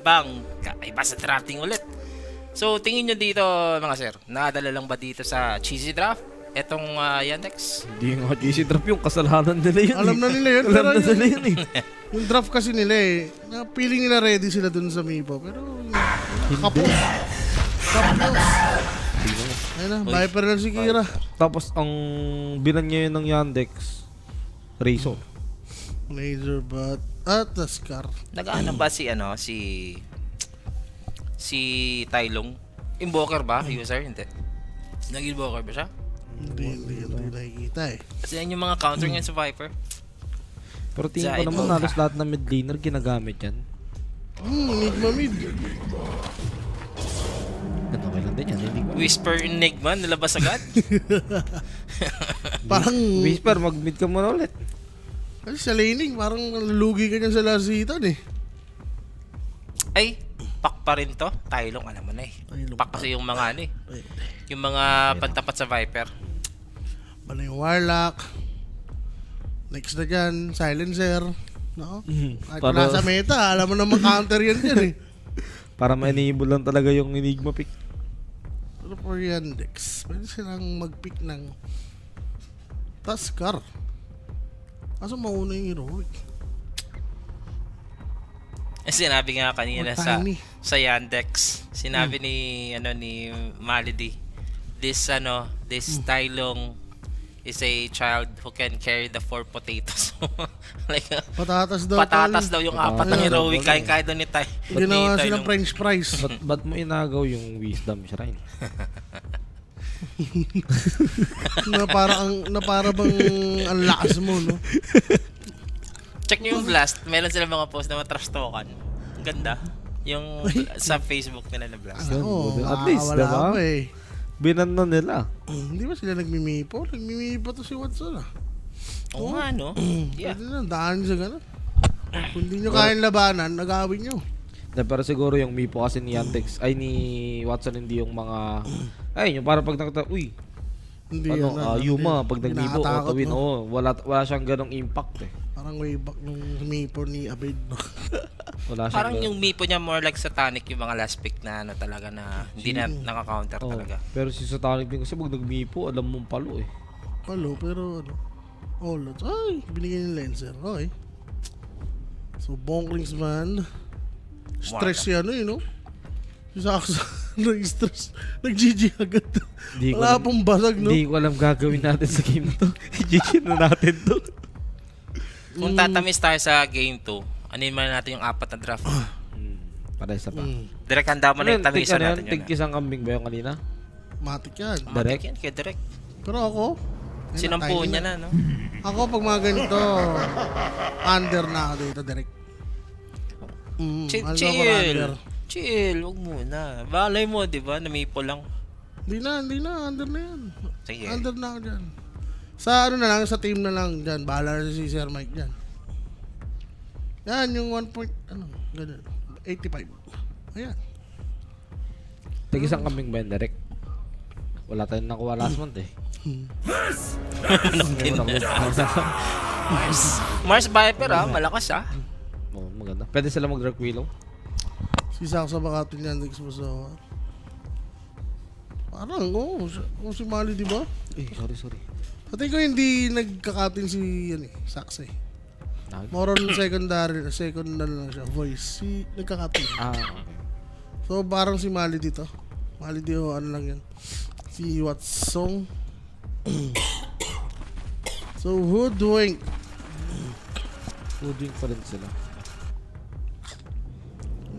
bang kakaiba sa drafting ulit? So, tingin nyo dito mga sir, nakadala lang ba dito sa cheesy draft? Etong Yandex? Hindi nga GC drop yung kasalanan nila yun. Alam na nila yun. Alam Pero na nila yun eh. yung draft kasi nila eh, na feeling nila ready sila dun sa Mipo. Pero kapos. Ayun na, Viper lang si Kira. Tapos ang binan ngayon ng Yandex, Razor. Laser bat at Scar. Nag-ano ba si Tylong? Invoker ba? User? Hindi. Nag-invoker ba siya? Hindi nakikita eh. Kasi yan yung mga counter ngayon sa Viper. Pero tingin ko Sa naman ito. halos lahat ng mid laner ginagamit yan. Enigma mid. Ganun okay lang din yan. Hindi ko. Whisper Enigma, nilabas agad. Parang, Whisper, mag-mid ka muna ulit. kasi sa laning, parang lugi ka niyan sa lasitan eh. Ay, pak pa rin to. Tylong, alam mo na eh. Tylong Pak kasi yung mga yung mga pantapat sa Viper. Bala yung Warlock. Next na dyan, Silencer. No? At Para- nasa meta, alam mo naman counter yan dyan eh. Para ma-enable lang talaga yung Enigma pick. Pero for Yandex, pwede silang mag-pick ng Tuskar. Kaso mauna yung heroic. Sinabi nga kanina Oh, sa tiny. Yandex, sinabi ni Malady, this Tylong is a child who can carry the 4 potatoes. Like Patatas daw. patatas daw yung apat ng Patatas. heroic kaya daw ni Ginawa ni silang Tylong. french fries. Ba't mo inagaw yung Wisdom Shrine? na para bang ang lakas mo, no? Check nyo yung blast, meron sila mga post na matrash talkan. Ang ganda. Yung sa Facebook nila na blast. Oo, At least, wala diba? pa eh. Binan na nila. Hindi ba sila nagmimipo? Nagmimipo to si Watson ah. Oo nga, no? Yeah. Pwede na, daan sa gano'n. Kung hindi nyo kayang labanan, nag-awin nyo. Pero siguro yung Mipo kasi ni Yandex, ay ni Watson hindi yung mga, ay yung para pag nakita, uy, Hindi Yuma, pag nag-Mipo, nakakatakot, tawin, no? wala siyang ganong impact eh. Parang way back nung mipo ni Abed, no? Wala siyang Parang yung Mipo niya more like satanic yung mga last pick na talaga na hindi na naka-counter Oo. talaga. Pero si Satanic din kasi pag nag-Mipo, alam mong palo eh. Palo, pero ano? All out. Ay, binigyan yung Lancer. Okay. So, Bonklings man. Stress yan, eh, no? Si Saksa, nag-stress. Nag-GG agad. Di ko Wala alam- pong basag, no? Hindi ko alam gagawin natin sa game na to. GG na natin to. Kung tatamis tayo sa game 2, anin man natin yung 4 na draft. Para isa pa. Direct handa mo na yung tamisan natin yun. Tig isang kambing ba yung kanina? Matik yan. Direct? Yan, kaya direct. Pero ako, ayun, Sinampu tiny niya na, no? Ako, pag mga ganito, under na ako dito, direct. Chill, alam ko chill. under. Chill, wag muna. Balay mo, di ba? Namipo lang. Hindi na, under na yan. Sige. Under na ako dyan. Sa ano na lang, sa team na lang dyan. Bahala na si Sir Mike dyan. Yan, yung 1 point, ganun. 85. Ayan. Tig isang kambing ba yung direct? Wala tayong nakuha last month eh. Hindi mo nakuha. Mars Viper, malakas, Oo, maganda. Pwede sila mag-Dark Willow. Si Saksa Bakatin yan, nag-exposo. Parang, kung si Mali, di ba? Sorry. Pati ko hindi nagkakatin si Saksa eh. More on second na lang siya, voice. Si nagkakatin. Okay. So parang si Mali dito. Mali dito, ano lang yan. Si Watson. So Hoodwink. Hoodwink pa rin sila.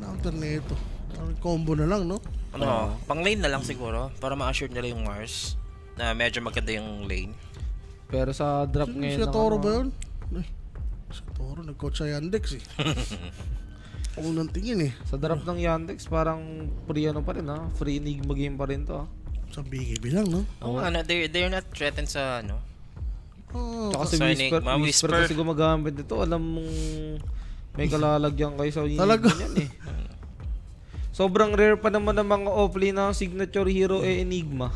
Counter na ito. Parang combo na lang, no? Ano, pang lane na lang siguro para ma-assure nila yung Mars na medyo maganda yung lane. Pero sa drop Si ngayon Toro ba yun? Ay, si Toro, nag-coach sa Yandex eh. Unang tingin eh. Sa drop ng Yandex, parang free ano pa rin ha. Free Enigma game pa rin to ha. Sa BKB lang, no? Oo, they're not threatened sa Oh, Tsaka si Sa Whisper Enigma, Whisper Whisper. kasi gumagamit nito. Alam mong may kalalagyan kayo sa Talaga? Enigma yan eh. Sobrang rare pa naman ng mga offlane na signature hero Enigma.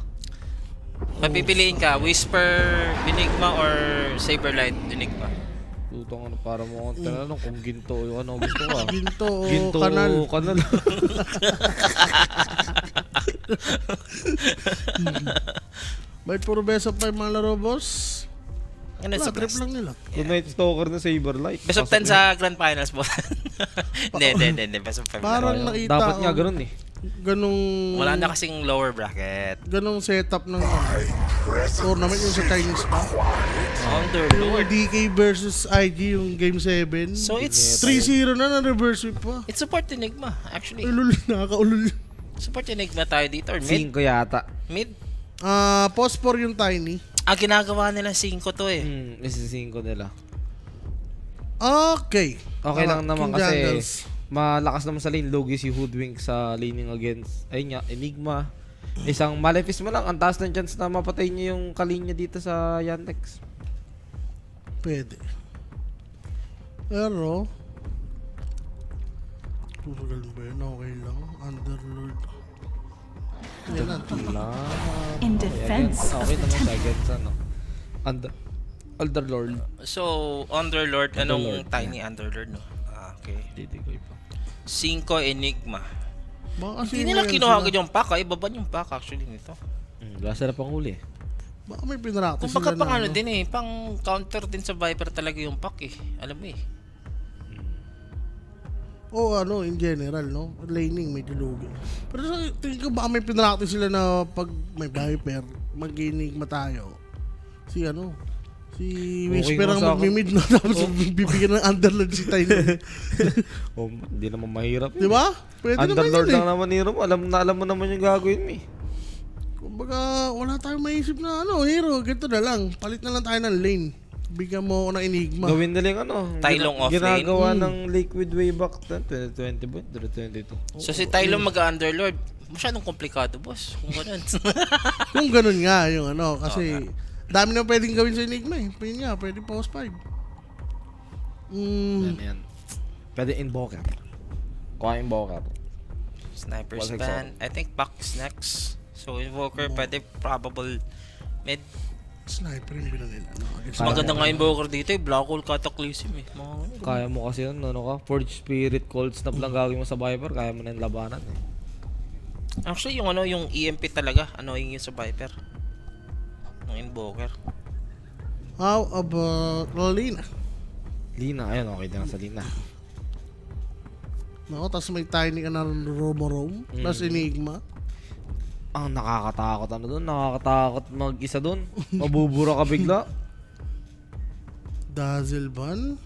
Mapipiliin ka, Whisper Enigma or Saberlight Enigma. Putong ano, para mo akong tinanong kung ginto o ano gusto ko. Ginto o Ginto kanal. o kanal. Bakit puro best of 5 mga laro, boss? Ano Wala, sa trip best? lang nila. Good Night Stalker na Saberlight. Best of 10 sa Grand Finals po. Hindi. Best of 5 Parang lang. nakita Dapat ko nga ganun eh. ganung Wala na kasing lower bracket. ganung setup ng tournament yung sa Chinese pa. Yung Underlord. DK versus IG yung game 7. So it's 3-0 na reverse sweep pa. it's support Enigma actually. Ulul, nakakaulul. Support Enigma tayo dito or mid. 5 yata. Mid. Phosphor yung Tiny. Ginagawa nila 5 to eh. Isa 5 nila. Okay. Okay lang naman King kasi Jungles. malakas naman sa lane. Logi si Hoodwink sa laning against, ayun nga, Enigma. Isang Malefice mo lang, ang taas ng chance na mapatay niya yung kalinya dito sa Yantex. Pwede. Pero Tutugal ba yun? Okay lang. Underlord. Yan na. Wala. In defense of Okay the naman sa temple. against ano. Underlord. So Underlord anong Underlord, tiny Underlord no? Okay. Didikoy pa. 5 Enigma. Baka kasi Hindi nila may kinuha ano agad sila. yung pack, ibaban yung pack actually nito. Wala sila pang huli eh. Baka may pinrakto Kung sila pang na ano din eh, pang counter din sa Viper talaga yung pack eh. Alam mo eh. O ano, in general, no? Laning, medyo lugi. Pero sa tingin ko baka may pinrakto sila na pag may Viper, mag-enigma tayo. Si ano? Si Okay Whisper nga ang sa akin. mag-mid na tapos bibigyan ng Underlord si Tiny. Oh, hindi naman mahirap. Di ba? Pwede Underlord naman lang yun eh. naman ni Rom. Alam mo naman yung gagawin mo eh. Kumbaga, wala tayong maisip na ano, hero, ganito na lang. Palit na lang tayo ng lane. Bigyan mo ako ng enigma. Gawin nila yung ano. Tylong off lane. Ginagawa ng Liquid way back 2020 ba? 2022. So si Tylon mag-Underlord, masyadong komplikado boss. Kung ganun. Kung ganun nga yung ano, kasi dami na pwedeng gawin sa enigma eh. Pwede nga, pwede pause 5. Yan. Pwede invoker. Kuha invoker. Sniper What's span. I think Pack's next. So Invoker pwede probable mid. Sniper yung bilang nila. No? Against Maganda nga Invoker dito eh. Black Hole Cataclysm eh. Mga ano. Kaya mo kasi yun, ano ka? Forge Spirit, Cold Snap lang gagawin mo sa Viper. Kaya mo na yung labanan eh. Actually yung ano yung EMP talaga. Annoying yun sa Viper. Ng Invoker. How about Lina? Lina, ayun, okay na sa Lina. No, tapos may Tiny ka na Roam. Tapos Enigma. Ang nakakatakot ano doon, nakakatakot mag-isa doon. Mabubura ka bigla. Dazzleban.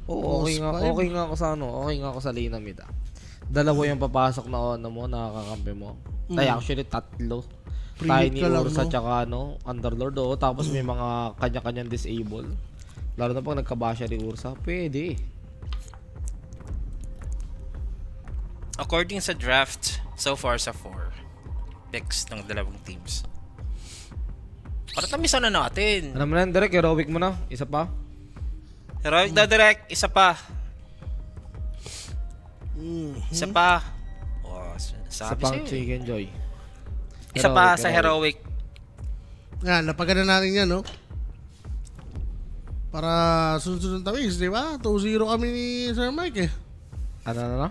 Oo, okay nga, Boss five. okay nga ako sa ano, okay nga ako sa Lina mid ah. Dalawa yung papasok na ano mo, nakakakampi mo. Ay, actually, tatlo. Pre-hit Tiny ka lang, Ursa no? tsaka ano, Underlord. Oo, tapos may mga kanya-kanyang disable. Lalo na pag nagkabasya ni Ursa, pwede. According sa draft, so far sa 4 picks ng dalawang teams. Para tamisan na natin. Ano mo na yan, Derek? Heroic mo na? Isa pa? Heroic na direct, isa pa. Isa pa. Oh, Isa sabi pang sa'yo. Chicken Joy. Isa pa sa Heroic. Yan, napagana natin yan, no? Para sunod-sunod ng tamis, di ba? 2-0 kami ni Sir Mike eh. Ano?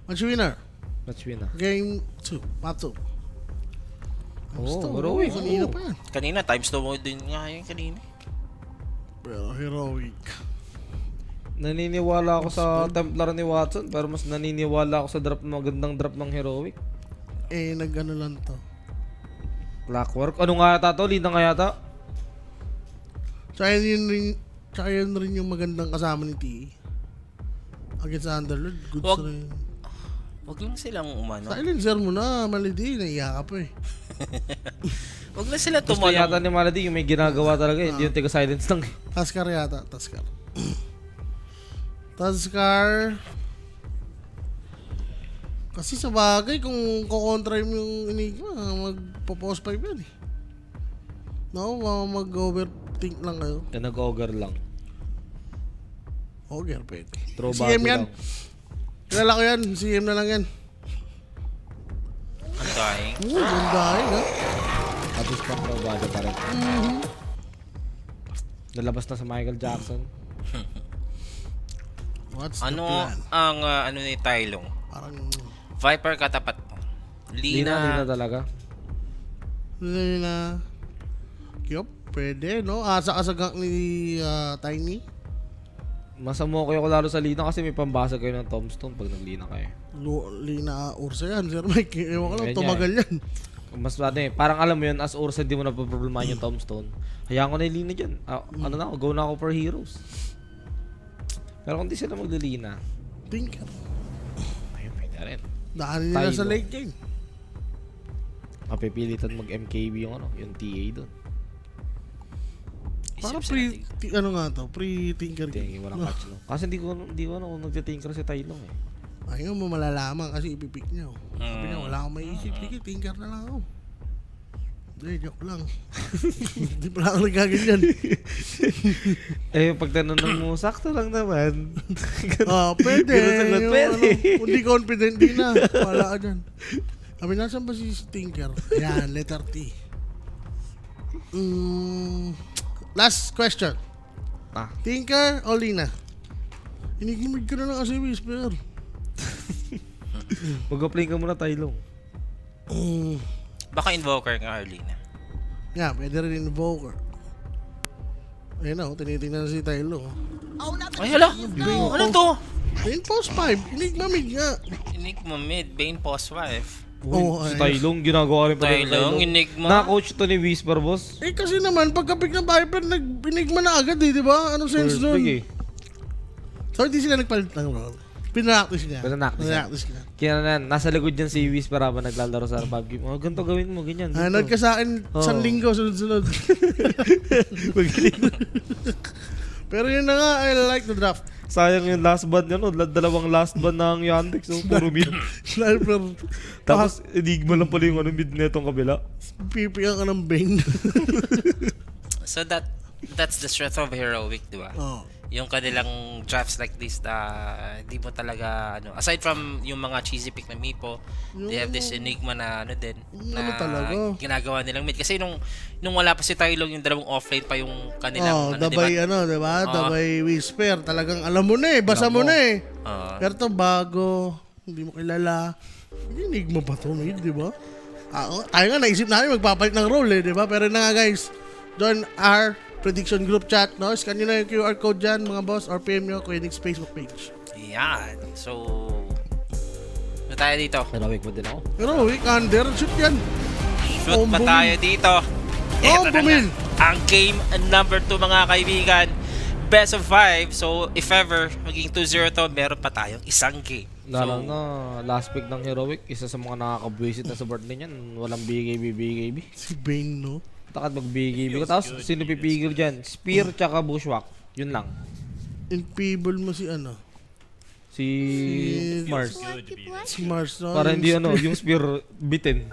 Match winner. Match win na. Game 2. Map 2. Oo, heroic. Kanina pa yan. Kanina, times 2 mo din nga yun kanina. Pero heroic. Naniniwala ako sa Templar ni Watson, pero mas naniniwala ako sa magandang drop ng Heroic. Eh, nag-ano lang to. Clockwork. Ano nga yata to? Lina nga yata? Tsaka yun rin yung magandang kasama ni T. Against Underlord, good Wag- rin. Wag lang silang umano. Silencer mo na, malidi, naiya ka pa eh. Wag lang sila Gusto yata tumalong. ni Malady yung may ginagawa talaga, hindi yung tiga-silence lang. Taskar yata, Taskar. Taskar. Kasi sa bagay, kung kukontra mo yung Enigma, magpo-post 5 yan eh. No, mag-overthink lang kayo. Yan nag-ogre lang. Ogre, pwede. Throw CM body yan. lang. Kilala ko yan, CM na lang yan. Ang dying. Oo, gandahin ha. At least pa throw body pa rin. Nalabas na sa Michael Jackson. What's the Ano plan? ang ano ni Tylong? Parang, Viper katapat mo. Lina Lina. talaga. na, Kyop, pwede, no? Asa-asagang ni Tiny. Masamo kayo ko lalo sa Lina kasi may pambasag kayo ng tombstone pag naglina kayo. Lina Ursa yan, Sir Mike. Ewan ko lang, Ganyan tumagal yan. Mas ano eh, parang alam mo yun, as Ursa hindi mo na problemahin yung tombstone. Hayaan ko na yung Lina dyan. Ano na ako, go na ako for heroes. Pero kung di sila maglilina, Tinker. ayun, pwede rin. Daanin nila sa Tylo. late game. Mapipilitan mag-MKB yung ano, yung TA doon. Parang Isip sila, ano nga to? Pre-tinker Tingin game. walang catch no. Kasi hindi ko ano kung nagtitinker si Tylong eh. Ayaw mo malalaman kasi ipipick niya. Oh. Sabi niya, Mm. wala akong maisip. Sige, tinker na lang ako. Hindi, joke lang. Hindi pala ako nagaganyan. Eh, pag tinanong mo, sakto lang naman. Pwede. Ganun sagot, Yung pwede. Kung di confident, di na. Wala ka dyan. Sabi, nasan ba si Tinker? Yan, letter T. Last question. Ah, Tinker o Lina? Inigimig ka na lang kasi Whisper. mag-apply ka muna Tylong. Baka invoker nga Lina. Nga, pwede rin invoker. Ayun na, tinitingnan na si Tylo. Ay, hala! Ano to? Ayun, post 5. Enigma mid nga. Enigma mid, Bane Pos 5. Oh, Si ayos. Tylong, ginagawa rin pa rin Tylong, Enigma. Na-coach to ni Whisper, boss. Eh kasi naman, pagka-pick ng Viper, nag-enigma na agad eh, di ba? Anong sense First nun? pick eh. So, hindi sila nagpalit ng role. Pinractice niya. Pinractice niya. niya. Kaya na, nasa likod dyan si Whisper habang naglalaro sa PUBG. Oh, ganito gawin mo, ganyan. Nag ka sa akin Oo. isang linggo, sunod-sunod. Pero yun na nga, I like the draft. Sayang yung last ban niya, no? Dalawang last ban ng Yandex, so puro mid. Sniper. Tapos, Enigma lang pala yung ano, mid netong kabila. Pipiyan ka ng Bane. So that's the strength of Heroic, di ba? Oh. Yung kanilang drafts like this na di mo talaga ano, aside from yung mga cheesy pick na Mipo, they have this Enigma na ano din na Ano talaga? ginagawa nilang mid kasi nung wala pa si Tylong yung dalawang offlane pa yung kanilang ano, Dabay di ba? Dabay Whisper. Talagang alam mo na eh, basa mo na eh. Pero to bago, hindi mo kilala. Enigma ba to, mate, di ba? Tayo nga, naisip namin magpapalit ng role eh, di ba? Pero na nga guys, join our prediction group chat, no? Scan nyo na yung QR code dyan, mga boss, or PM nyo, Quenix Facebook page. Yan. So ano tayo dito? Pero wait mo din ako. Pero, week under, shoot yan. Shoot pa tayo dito. Eto na bumil. nga. Ang game number 2 mga kaibigan. Best of 5. So if ever maging 2-0 to, meron pa tayong isang game. Lalo na last pick ng Heroic, isa sa mga nakakabwisit na sa board niyan, walang BKB. Si Bane, no? Takad mag-BKB ko. Tapos, sino pipigil dyan? Spear tsaka Bushwhack. Yun lang. Infeeble mo si ano? Si Mars. Si Mars, no? Para hindi ano, yung Spear bitin.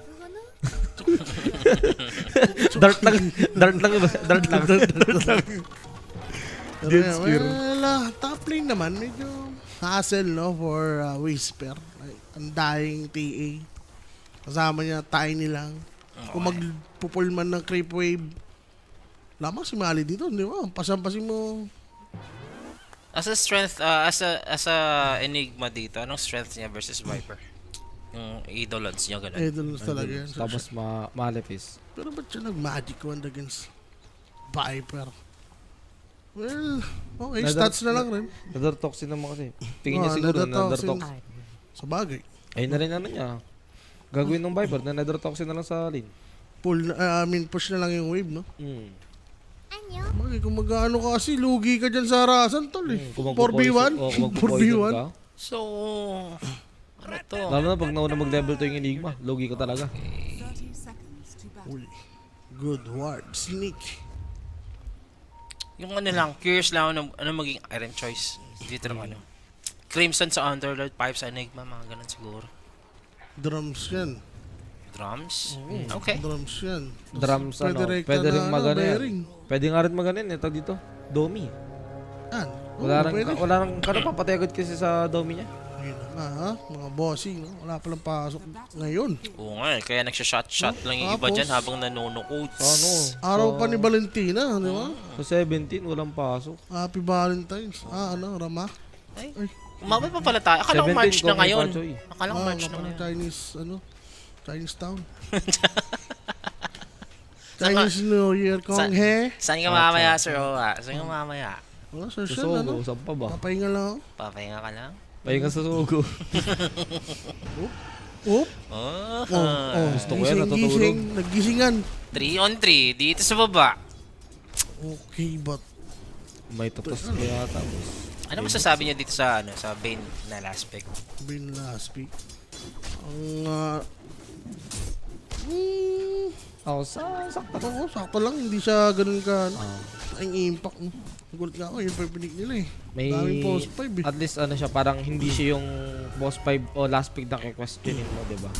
Dart lang. Dart lang. Dart lang. Pero yan, well, top lane naman, medyo hassle, no, for Whisper. Like, ang daing TA. Kasama niya, Tiny lang. Kung magpupul man ng creep wave, lamang si Mali dito, di ba? Pasampasin mo. As a strength, as a Enigma dito, anong strength niya versus Viper? Yung idolons niya, ganun. Idol talaga yan. Tapos Malefice. Pero ba't siya nag-magic wand against Viper? Well, okay, stats na lang rin. Nether Toxin naman kasi. Tingin niya siguro na Nether Toxin. Sa bagay. Ayun na rin ano niya. Gagawin ng Viper na Nether Toxin na lang sa lane. Push na lang yung wave, no? 안녕. Kung mag-ano ka kasi, lugi ka dyan sa harasan, tol eh. Kung 4v1? Kung magpo-poison ka. So, ano to? Lalo na pag nauna mag-level to yung Enigma. Logi ka talaga. Uy. Good ward. Sneak. Yung ano lang, curious lang ako ano maging item choice dito ng ano. Crimson sa Underlord, Pipe sa Enigma, mga ganun siguro. Drums yan. Drums? Okay. Drums yan. Drums ano. rekta Pwede rin na, magano bearing. yan. Pwede nga rin maganin. Ito dito. Domi. Yan. Wala nang kano papatay agad kasi sa Domi niya. Ayun na nga, ha? Mga bossing, no? Wala palang pasok ngayon. Oo nga, kaya nagsha-shot lang yung iba Tapos, dyan habang nanonood. Ano? Araw pa ni Valentina, di ba? Sa 17, walang pasok. Happy Valentine's. Rama? Ay, Ay. umabot pa pala tayo. Akala ko 17 March na kung may ngayon. Pachoy. Akala ko March na parang ngayon. Chinese town. Chinese New Year, Kong he. Saan ka mamaya, Sir Owa? Saan ka mamaya? Wala, Sir Sa Sean, Sogo, ano? saan pa ba? Papahinga lang ako. Papahinga ka lang? Pahinga sa Sogo. Oop. Oh, Gusto ko yan, natutulog. Gising, naggisingan. 3 on 3 dito sa baba. Okay, but May tatos ka yata. Ano masasabi niyo dito sa sa Bane na last pick? bin last week. Ang Ako sakto. oo, sakto lang, hindi siya ganun ka Ah. ang impact. Gulat nga ako, yung pipinik nila eh. May Daming post 5 eh. at least ano siya, parang hindi siya yung boss 5 o last pick na questionin mo, 'di ba?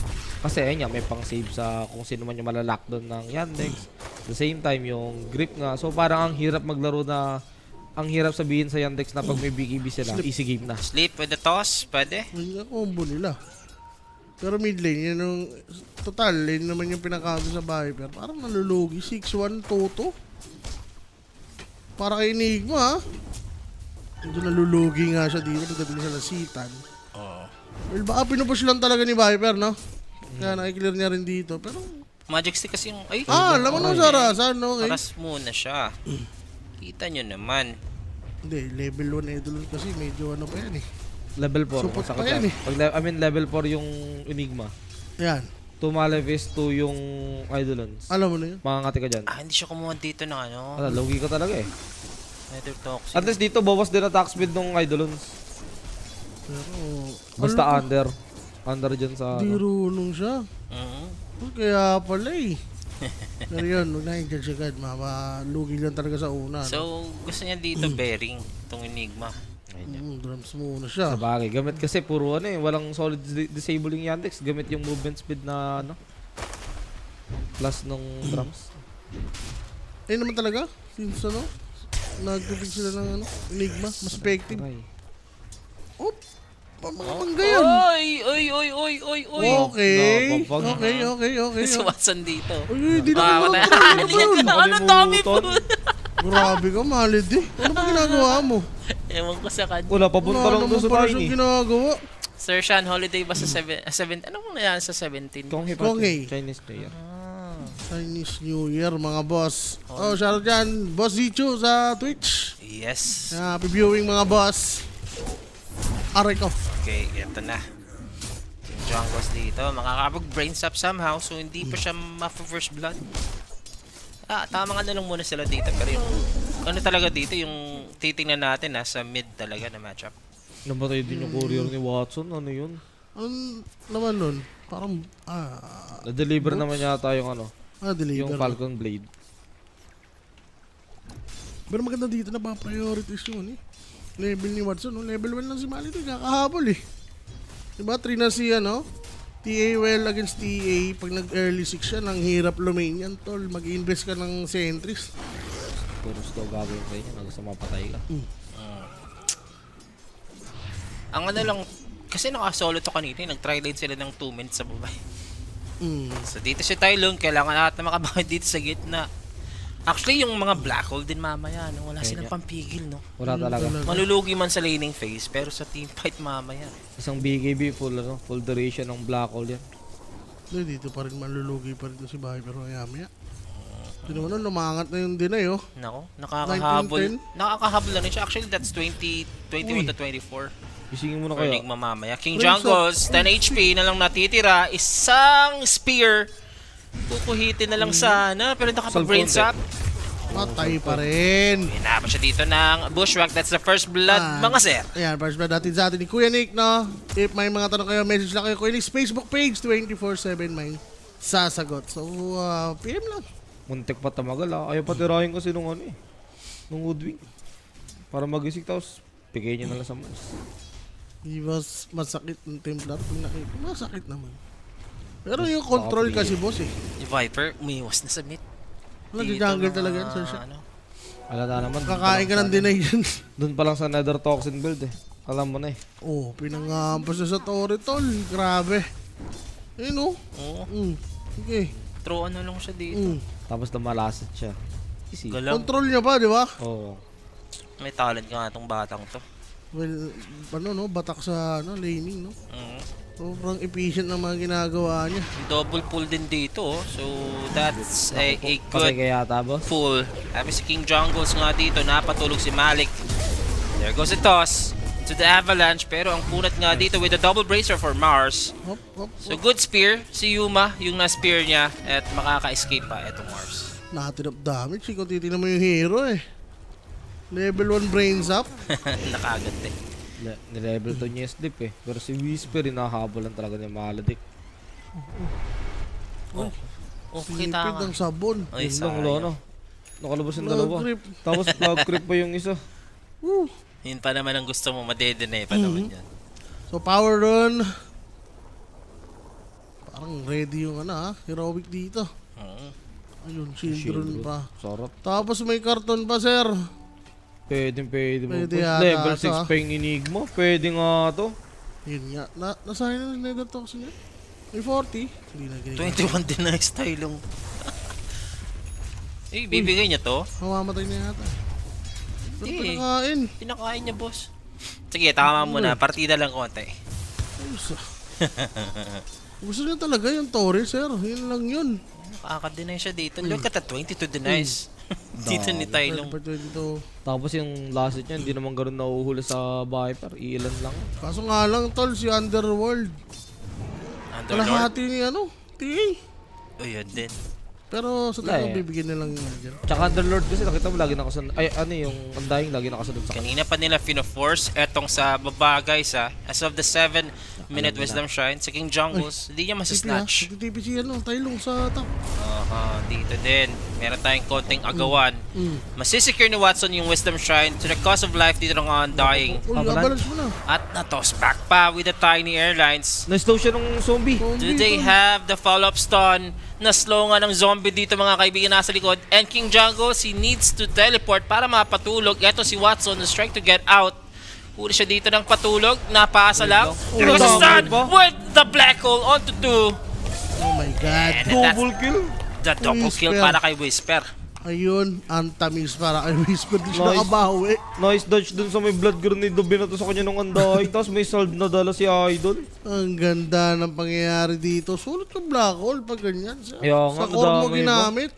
Kasi ayun nga, may pang save sa kung sino man yung malalock doon ng Yandex. At the same time yung grip nga. So parang ang hirap maglaro na ang hirap sabihin sa Yandex na pag may BKB sila, easy game na. Sleep with the toss, pwede? Yun yung combo nila. Pero mid lane, yun yung total lane naman yung pinakaunto sa Viper. Parang nalulugi. 6-1 Toto. Para kay Enigma ha. Medyo nalulugi nga siya dito pagdating sa lasitan. Oo. Well, baka pinupush lang talaga ni Viper, no? Kaya nakiklear niya rin dito. Pero, Magic Stick kasi yung... Ay! laman ng Sarasan, okay? Paras muna siya. Kita nyo naman. Hindi, level 1 Eidolon kasi medyo ano pa yan eh. Level 4. Support masakit pa yan yan. eh. Pag level 4 yung Enigma. Yan. 2 Malefice, 2 yung Eidolons. Alam mo na yun? Makangati ka dyan. Hindi siya kumuha dito ng Logi ka talaga eh. Nether Toxic. At least dito, bawas din ang attack speed ng Eidolons. Pero, Basta under. Under dyan sa... di Ano. runong siya. Mhm. Kaya pala eh. Pero yun, huwag na i-judge agad. Lugi lang talaga sa una. So, gusto niya dito bearing, itong Enigma. Drums muna siya. Sa bagay. Gamit kasi puro ano eh. Walang solid disabling Yandex. Gamit yung movement speed na ano. Plus nung drums. Eh naman talaga, since ano, nagpipig sila ng ano, Enigma, mas effective. Aray. Oh, pamangga yan. Oy! Oy! Oy! Oy! Oy! Oy! Okay, Napapag- okay. Si Watson dito. Uy, di Ah, na wala. Ano dami po? Grabe ka, malid eh. Ano ba ginagawa mo? Ewan ko sa kanya. Wala, papunta lang doon sa pala bahay siyang ni. ginagawa. Sir Sean, holiday ba sa 7? Ano mo na yan sa 17? Kung Kung hey. Chinese player. Chinese New Year, mga boss. Oh, shoutout dyan. Boss Zichu sa Twitch. Yes. Happy viewing, mga boss. Aray ko. Okay, eto na. Yung Jungles dito, makakapag-brain stop somehow, so hindi pa siya ma-first blood. Tamang ano lang muna sila dito, pero yung ano talaga dito, yung titingnan natin sa mid talaga na matchup. Namatay din yung courier ni Watson. Ano yun? Ano naman nun? Parang, Na-deliver naman yata yung ano. deliver. Yung Falcon Blade. Pero maganda dito na ba priorities yun eh. Level ni Watson, no? Level 1 lang si Malito, kakahabol eh. Diba, 3 na si ano? TA well against TA. Pag nag-early 6 siya, nang hirap lumain yan, tol. Mag-invest ka ng sentries. Puro slow gagawin sa inyo. Hanggang sa mapatay ka. Ang ano lang, kasi naka-solo to kanina, nag-try din sila ng 2 minutes sa babay. So dito si Tylon, kailangan natin makabawi dito sa gitna. Actually, yung mga black hole din mamaya, no? Wala silang pampigil, no? Wala talaga. Malulugi man sa laning phase, pero sa team fight mamaya. Isang BKB full duration ng black hole yan. Dito pa rin malulugi pa rin to si Bahay, pero maya-maya. Ito naman nun, lumangat na yung dinay, oh. Nako, nakakahabol. 1910? Nakakahabol na rin siya. Actually, that's 21 to 24. Isingin mo na For kaya. Enigma mamaya. King Prince Jungles, 10 HP na lang natitira. Isang spear. Kukuhitin na lang sana, pero nakapag-brain Salconte. zap. Patay pa rin. Pinapa siya dito ng Bushwhack. That's the first blood, mga sir. Ayan, first blood natin sa atin ni Kuya Nick, no? If may mga tanong kayo, message lang kayo Kuya Nick's Facebook page, 24/7 may sasagot. So, PM lang. Muntik pa tamagal ah. Ayaw pa tirahin kasi nung ano eh. Nung Woodwing. Para magising tapos pigay niya na lang sa mouse. Di ba masakit ng Templar? Pag nakita, masakit naman. Pero yung control kasi, boss eh. Yung Viper, umiwas na sa mid. Wala, Dito jungle na, talaga yan, sir. Siya. ano. Wala na naman. Kakain ka ng dinay yan. Doon pa lang sa Nether Toxin build eh. Alam mo na eh. Oh, pinangampas na sa Torre, tol. Grabe. Ayun, oh. Oo, Okay. throw ano lang siya dito. Tapos namalasit siya. Easy. Galang. Control niya pa, di ba? Oo. May talent nga itong batang to. Well, ano no, batak sa ano, laning no. Mhm. Sobrang efficient ng mga ginagawa niya. Double pull din dito. Oh. So, that's a Patay good ka yata, boss. pull. Happy si King Jungles nga dito. Napatulog si Malik. There goes the toss to the Avalanche. Pero ang punat nga dito with a double bracer for Mars. Hop, hop, So, good spear. Si Yuma, yung na-spear niya. At makaka-escape pa itong Mars. natin up damage. Kung titignan mo yung hero eh. Level 1 brains up. Nakagad eh. Nilevel to niya yung sleep eh. Pero si Whisper, hinahabol lang talaga niya Maladik. Oh, Sipid kita nga. ng sabon. Ay, Yun lang, sayang. Lono. Nakalabas yung Plug dalawa. creep. Tapos plug creep pa yung isa. Woo. Yun pa naman ang gusto mo. Madedenay pa naman yan. So power run. Parang ready yung ano ha, heroic dito. Oo. Ayun, shield run pa. Sarap. Tapos may karton pa sir. Pwede mo. Pwede boss. yata Level ito, 6 pa yung Enigma. Pwede nga to. Yun nga, nasayang na nether toxin niya. May 40. Hindi na ginagawa. 21 din na stylong. Eh, bibigay niya to? Mamamatay na yata. Pero Hindi. pinakain. Pinakain niya, boss. Sige, tama muna. Partida lang konti. Ayos ah. Gusto niya talaga yung Torre sir. Yun lang yun. Nakaka-deny siya dito. Look at that, 22 denies. Dito ni Tylong. Level 22. Tapos yung last hit niya, hindi naman ganun nahuhuli sa Viper. Ilan lang. Kaso nga lang tol, si Underworld. Underlord. Kalahati ni ano, TA. O, yun din. Pero sa Wala tingin ko eh. bibigyan na lang yun dyan. Tsaka Underlord kasi nakita mo lagi nakasunod. Ay, ano yung Undying lagi nakasunod sa kanya. Kanina pa nila fino-force etong sa baba, guys, ha. As of the 7-minute Wisdom Shrine, si King Jungles, hindi niya masasnatch. Nagtitipi si ano, Tylong sa top. Aha, dito din. Meron tayong konting agawan. Mm. Masisecure ni Watson yung Wisdom Shrine to the cost of life dito ng Undying. Uy, Avalanche. avalanche mo na. At na-toss back pa with the Tiny Airlines. Na-slow siya ng zombie. Do they have the follow-up stun? Na-slow nga ng zombie dito mga kaibigan nasa likod. And King Jungles, he needs to teleport para mapatulog. Eto si Watson, who's trying to get out. Huli siya dito ng patulog. Napasa lang. There goes the stun with the black hole onto 2. Oh my god. And Double kill. the double kill Whisper. para kay Whisper. Ayun, antamis para kay Whisper. Di siya Nice. nakabawi. Nice dodge dun sa may blood grenade na binato sa kanya ng Undying. Tapos may salve na dala si Idol. Ang ganda ng pangyayari dito. Sulit yung black hole pag ganyan. Sa, Kaya nga, sa core mo madami ginamit.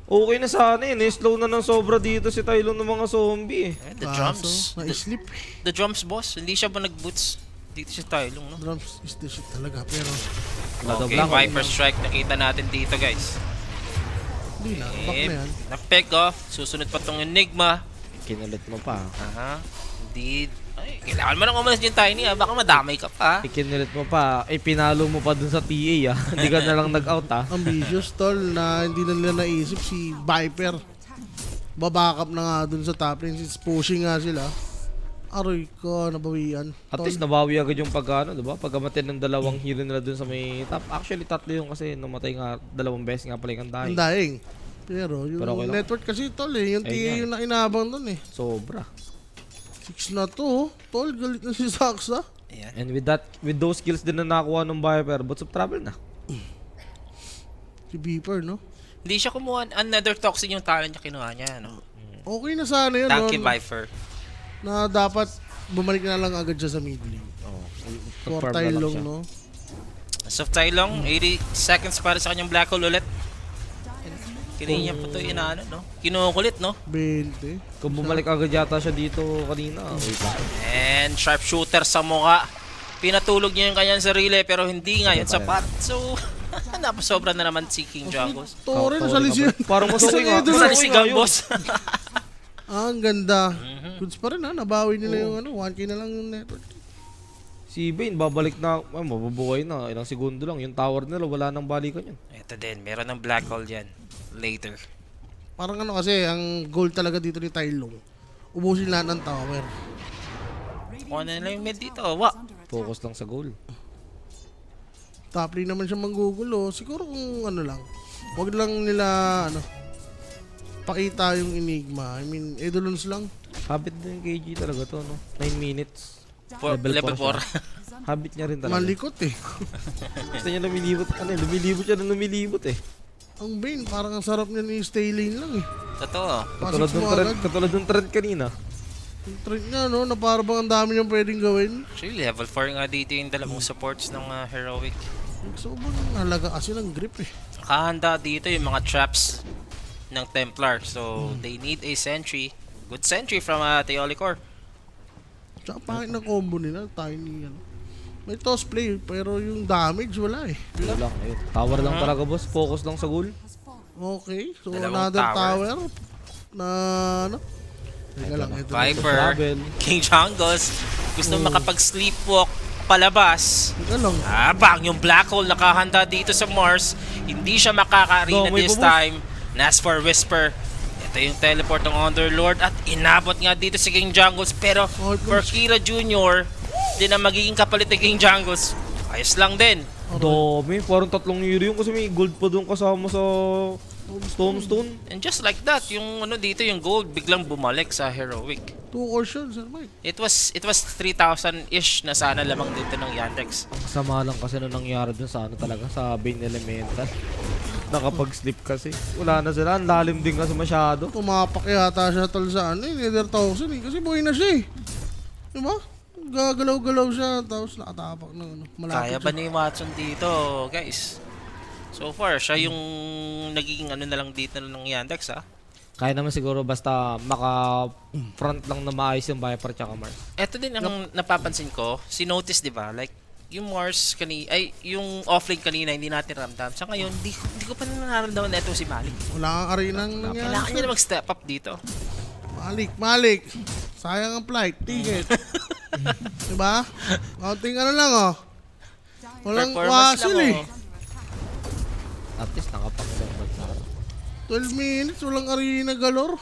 Okay na sana eh. Na-slow na ng sobra dito si Tylon ng mga zombie eh. And the drums. Kaso, na-sleep. The drums, boss. Hindi siya ba nag-boots? Dito si Tylong, no? Drums is the shit talaga. Pero, Okay, Black hole. Viper Strike nakita natin dito, guys. hindi na. Back na yan. Na-pick off. Susunod pa tong Enigma. Kinulit mo pa. Aha. Hindi. Ay, kailangan mo nang umalis yung Tiny, ha? Baka madamay ka pa. Ikinulit mo pa. Eh, pinalo mo pa dun sa TA ah. Hindi ka na lang nag-out ah. Ambitious tol na hindi na nila naisip si Viper. Babakap na nga dun sa top lane since pushing nga sila. Aroy ko, nabawian. At Tol, least nabawi agad yung pagkano, di ba? Pagkamatay ng dalawang hero nila dun sa may top. Actually, tatlo yung kasi namatay nga dalawang beses nga pala yung ang Undying. daing. Pero yung Pero okay lang. network kasi tol eh. Yung Ayun TA nga. yung nakinabang dun eh. Sobra. 6 na to oh. Tol, galit na si Saksa. Ayan. And with those skills din na nakuha ng Viper, boots of travel na. Si Beeper no. Hindi siya kumuha. Another toxin yung talent niya kinuha niya, no? Okay na sana yun Thank you, no? Viper. Na dapat bumalik na lang agad siya sa mid lane. Oh, For Tylong no. As of Tylong, 80 seconds para sa kanyang black hole ulit. Kininya pa to inaano, no? Kinukulit, no? 20. Kung bumalik agad yata siya dito kanina, wait lang. And sharpshooter sa mukha. Pinatulog niya yung kanyang sarili pero hindi nga yun sapat. So, napasobra na naman si King Jungles. Tore, nasalis yun. Parang mas okay nga. Idol. Saan si Gambos? Ah, ang ganda. Goods pa rin ha. Nabawi nila yung ano. 1k na lang yung network. Si Bane, babalik na, mabubuhay na. Ilang segundo lang. Yung tower nila, wala nang balikan yun. Ito din, meron ng black hole yan. Later. Parang ano kasi, ang goal talaga dito ni Tylong. Ubusin lahat ng tower. Kung ano na yung mid dito, wa. Focus lang sa goal. Top lane naman siya manggugulo. Siguro kung ano lang. Huwag lang nila, ano, pakita yung Enigma. I mean, Eidolons lang. Habit din yung KG talaga to, no? 9 minutes. Level 4. Habit niya rin talaga. Malikot eh. Gusto niya lumilibot. Ano, lumilibot siya na lumilibot eh. Ang Bane, parang ang sarap niya ni stay lane lang eh. Totoo. Katulad Pasok ng mo trend, agad. katulad ng trend kanina. Yung trait niya, no? Na para bang ang dami niyang pwedeng gawin. Actually, level 4 nga dito yung dalawang supports ng Heroic. Sobrang halaga kasi ng grip eh. Nakahanda dito yung mga traps ng Templar. So, they need a sentry. Good sentry from Teolicor. Tsaka pangit ng combo nila, tiny ano. May toss play, pero yung damage wala eh. Wala lang. Ayun. Tower lang talaga, boss. Focus lang sa goal. Okay, so Dalawang another tower. tower. Na ano? Teka lang, ito na. Viper, Travel. King Jungles, gusto makapag-sleepwalk palabas. Teka lang. Bang! Yung Black Hole nakahanda dito sa Mars. Hindi siya makaka-arena No, may this bubos. time. Nas for Whisper. Ito yung teleport ng Underlord at inabot nga dito si King Jungles. Pero Oh, for Kira Jr., din ang magiging kapalit ni King Jungles. Ayos lang din. Dami. Parang 3 euro yun kasi may gold pa doon kasama sa Stone. And just like that, yung ano dito, yung gold, biglang bumalik sa Heroic. 2 cautions, ano Mike? It was 3,000-ish na sana lamang dito ng Yandex. Ang sama lang kasi nung nangyari dun sa ano talaga, sa Bane Elemental. Nakapag-sleep kasi. Wala na sila. Ang lalim din kasi masyado. Tumapak yata siya tol sa ano eh, Nether 1000 eh. Kasi buhay na siya eh. Diba? Gagalaw-galaw siya, tapos nakatapak ng ano. Malapit Kaya ba siya. ni Watson dito, guys? So far, siya yung nagiging ano na lang dito ng Yandex, ha? Kaya naman siguro basta maka-front lang na maayos yung Viper tsaka Mars. Ito din ang napapansin ko, si Notice, di ba? Like, yung Mars yung offlane kanina, hindi natin ramdam. Sa ngayon, hindi ko pa nararamdaman na ito si Malik. Wala kang arenang nangyari. Kailangan niya na mag-step up dito. Malik. Sayang ang flight, ticket. Diba? Kaunting ano lang oh. Walang Performance wasil lang, eh. oh. At least nakapang-ilang na. 12 minutes, walang arena galore.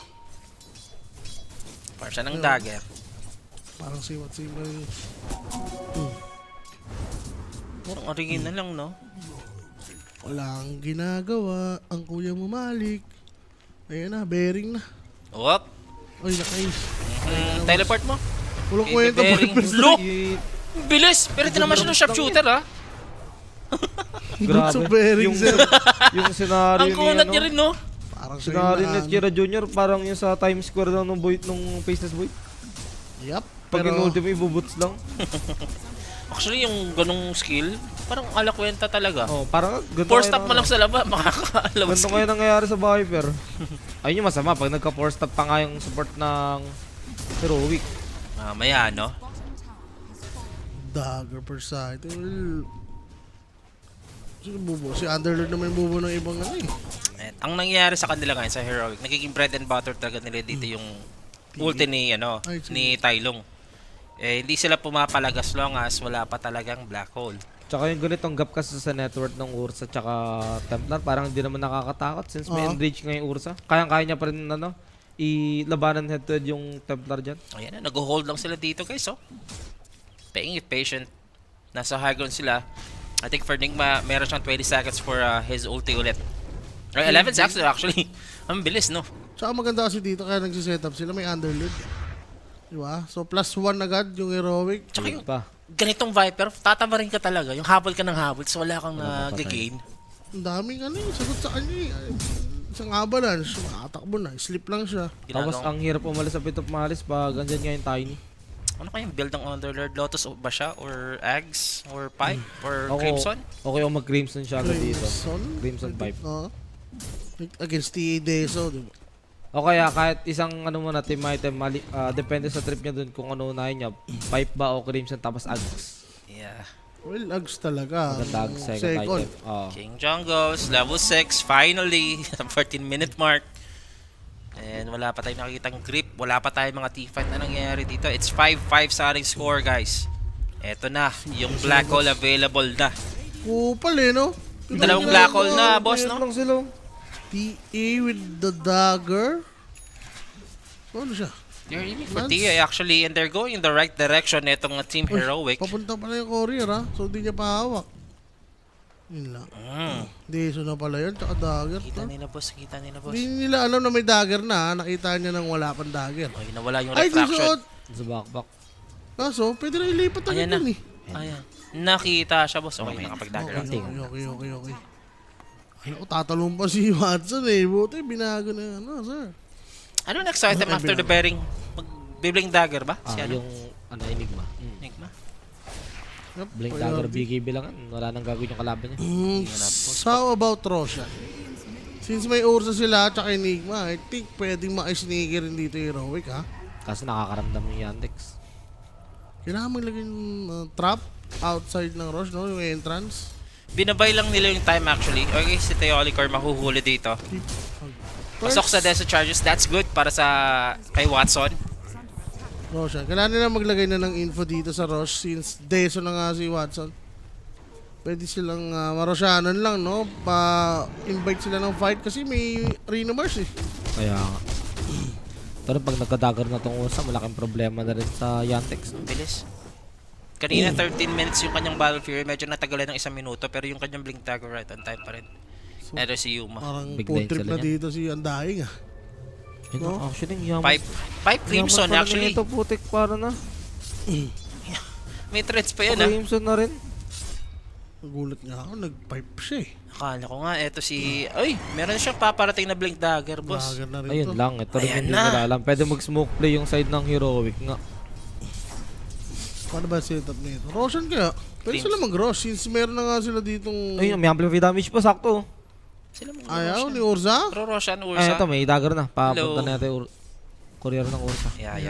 Para siya ng dagger. Parang siwat-siwat. Parang original lang, no? Walang ginagawa ang kuya mo Malik. Ayan na, bearing na. Whoop! Oy, naka-ace. Teleport mo. Walang Baby kwenta bearing. boyfriend. Look! Bilis! Pero ito naman siya ng sharpshooter, ha? Good sa bearing, yung, sir. yung scenario Ang kunat niya ano, rin, no? Parang scenario ni na. Kira Jr. parang yung sa Times Square lang nung Faceless Void. Yup. Pag Pero, in-ultimate, ibubuts lang. Actually, yung ganong skill, parang alakwenta talaga. Oh, parang ganito 4 stop mo lang sa laba, makakaalawang Ganito skill. kaya nangyayari sa Viper. Ayun yung masama, pag nagka 4 stop pa nga yung support ng Heroic. Mamaya, no? dagger per side. Well, sino bubo? Si Underlord naman yung bubo ng ibang ano eh. At ang nangyayari sa kanila ngayon sa Heroic, nagiging bread and butter talaga nila dito yung ulti ni, Ay, sige. ni Tylong. Hindi sila pumapalagas long as wala pa talagang black hole. Tsaka yung ganitong gap kasi sa network ng Ursa tsaka Templar, parang hindi naman nakakatakot since may Oo. enrage nga yung Ursa. Kayang-kaya niya pa rin ilabanan head to head yung Templar dyan. Ayan na, nag-hold lang sila dito guys, oh. Playing it patient. Nasa high ground sila. I think for Nigma, meron siyang 20 seconds for his ulti ulit. Or 11 seconds actually. Ang bilis, no? Tsaka maganda kasi dito kaya nagsiset up sila. May Underlord. Diba? So plus 1 agad yung Heroic. Tsaka yung Pa. ganitong Viper, tatama rin ka talaga. Yung habol ka ng habol, so wala kang nag-gain. Ang daming ano eh. Sagot sa kanya eh. Ay, isang avalanche. Makatakbo na. Sleep lang siya. Tapos ang hirap umalis sa pit of malice pag andyan nga yung Tiny. Ano kayang build ng Underlord? Lotus ba siya? Or Ags? Or Pipe? Or Ako, Crimson? Okay kung mag-Crimson siya agad dito. Crimson Pipe. Oo. Against TA Deso. Diba? O kaya kahit isang ano muna team item, depende sa trip niya dun kung ano unahin niya. Pipe ba o Crimson tapos Ags. Yeah. Well, Ags talaga. Maganda Ags second item. Oo. King John goes, level 6, finally, 14-minute mark. And wala pa tayong nakikitang grip, wala pa tayong mga T-fight na nangyayari dito. It's 5-5 sa ating score, guys. Eto na, yung black hole available na. Kupal eh, no? Dalawang black hole na, boss, Mayroon no? lang sila. TA with the dagger. So, ano siya? They're aiming for Tia actually, and they're going in the right direction itong Team Heroic. Papunta pala yung courier ha. So, di niya pahawak. Yun lang. Deso na pala yun. Tsaka dagger. Kita nila, boss. Kita nila, boss. Hindi nila alam na may dagger na ha. Nakita niya nang wala pang dagger. Ay, nawala yung Ay, refraction. susuot. Sa backpack. Kaso, pwede na ilipat agad Ayan na. yun eh. Ayan. Nakita siya, boss. Okay, nakapag-dagger. Okay. Ay, ako, tatalong pa si Watson eh. Buti, binago na ano, sir. Ano next item after the bearing? Bibling Dagger ba? Si ano? Yung Enigma. Enigma? Yep, Blink priority. Dagger BKB lang. Wala nang gagawin yung kalaban niya. So about Roshan? Since may Ursa sila at Enigma, I think pwedeng maka-sneaker rin dito yung Heroic, ha? Kasi nakakaramdam yung Yandex. Kailangan maglagay ng trap outside ng Rosh, no? Yung entrance. Binabay lang nila yung time actually. Okay, si Teolicor mahuhuli dito. Pasok sa Desert Charges, that's good para sa kay Watson. Roshan. Kailangan nila maglagay na ng info dito sa Rosh since Deso na nga si Watson. Pwede silang marosyanan lang, no? Pa-invite sila ng fight kasi may Rhino Mars, eh. Kaya nga. Pero pag nagka-dagger na tong Ursa, malaking problema na rin sa Yandex. Bilis. Kanina 13 minutes yung kanyang Battle Fury, medyo natagalan ng 1 minuto pero yung kanyang Blink Dagger right on time pa rin. Eto si Yuma. Parang Big food night trip sila na niyan. dito si Undying, ah. Yun, No? actually, yaman. Pipe Crimson actually. Ito putik para na. May threads pa yan Crimson na rin. Nagulat nga ako, nag-pipe siya, eh. Akala ko nga, eto si... Ay, meron siyang paparating na Blink Dagger, boss. Bagal na rin Ayun to. lang, ito rin Ayan hindi na. nila alam. Pwede mag-smoke play yung side ng Heroic nga. Paano ba setup nito? Roshan kaya? Pwede Teams. sila mag-Rosh since meron na nga sila ditong... Ayun, may amplify damage pa, sakto. Sila mga Ayaw ni Urza? Pro Roshan, Ay, Ursa. ito, may dagger na. Papunta Hello. na natin yung courier ng Ursa. Yeah.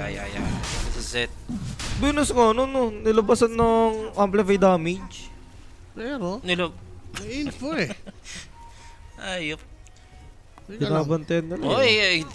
This is it. Bonus nga, no, nilabasan ng amplify damage. Pero, Nilo... may info, eh. Ayop. Teka lang. Binabantayan na lang. Oy,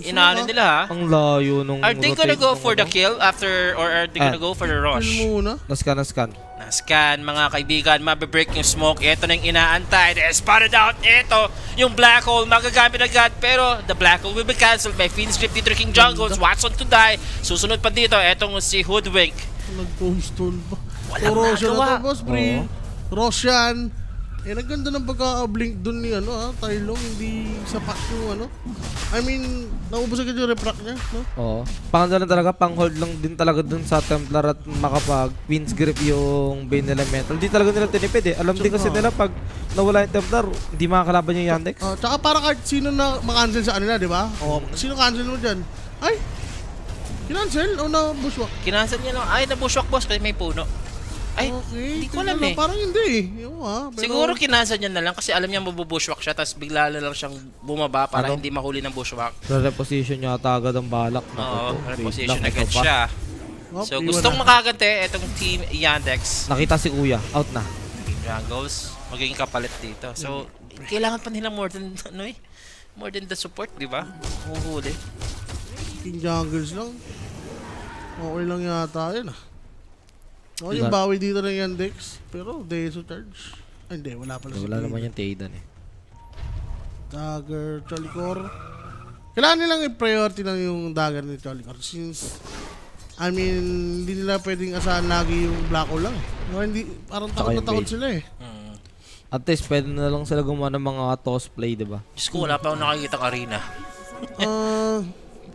inaano nila ha? Ang layo nung Are they gonna rotate go nung for the ano. kill after or are they gonna go for the Kill rush? muna. Nascan. Na-scan mga kaibigan, mabibreak yung smoke. Ito na yung inaantay. They spotted out. Ito, yung black hole magagamit agad. Pero the black hole will be cancelled by Fiend's Grip dito King Jungles. Watson to die. Susunod pa dito, etong si Hoodwink. Nag-tombstone pa. Walang Roshan nagawa. na to, boss, pre. Roshan. Eh, naganda ng pagka-blink dun ni, Tai Lung. Hindi sapat yung, I mean, naubos agad yung refract niya, no? Oo. Pangalan talaga, pang-hold lang din talaga dun sa Templar at makapag Queen's Grip yung Bane Elemental. Di talaga nila tinipid eh. Alam din kasi nila pag nawala yung Templar, hindi makakalaban yung Yandex. Tsaka para kahit sino na makancel sa kanila, di ba? O, sino cancel mo dyan? Ay! Kinancel? O na-bushwalk? Kinansel niya lang. Ay, nabushwalk boss kasi may puno. Ay, Okay, hindi ko alam tingnan eh. lang, parang hindi eh. Pero, Siguro kinansel niya na lang kasi alam niya mabubushwalk siya tapos bigla na lang siyang bumaba para Ano? hindi mahuli ng bushwalk. Re-reposition yata agad ang balak. Oo, Wait reposition lang, agad ito pa. siya. Oh, So iwan gustong na. makagante itong team Yandex. Nakita si Kuya, out na. Jungles, magiging kapalit dito. So, kailangan pa nila more than more than the support, di ba? Huhuli. King Jungles lang. Okay lang yata yun, ah. O, yung Wala. bawi dito ng Yandex. Pero, Deso charge. Ay, hindi. Wala pala si Wala Blade. naman yung Taydan eh. Dagger, Cholicor. Kailangan nilang i-priority lang yung dagger ni Cholicor since I mean, hindi nila pwedeng asahan lagi yung Black Hole lang. No, hindi, parang Tsaka takot na yung takot Blade. sila eh. At least pwede na lang sila gumawa ng mga toss play, di ba? Diyos ko, wala pa akong nakikita arena.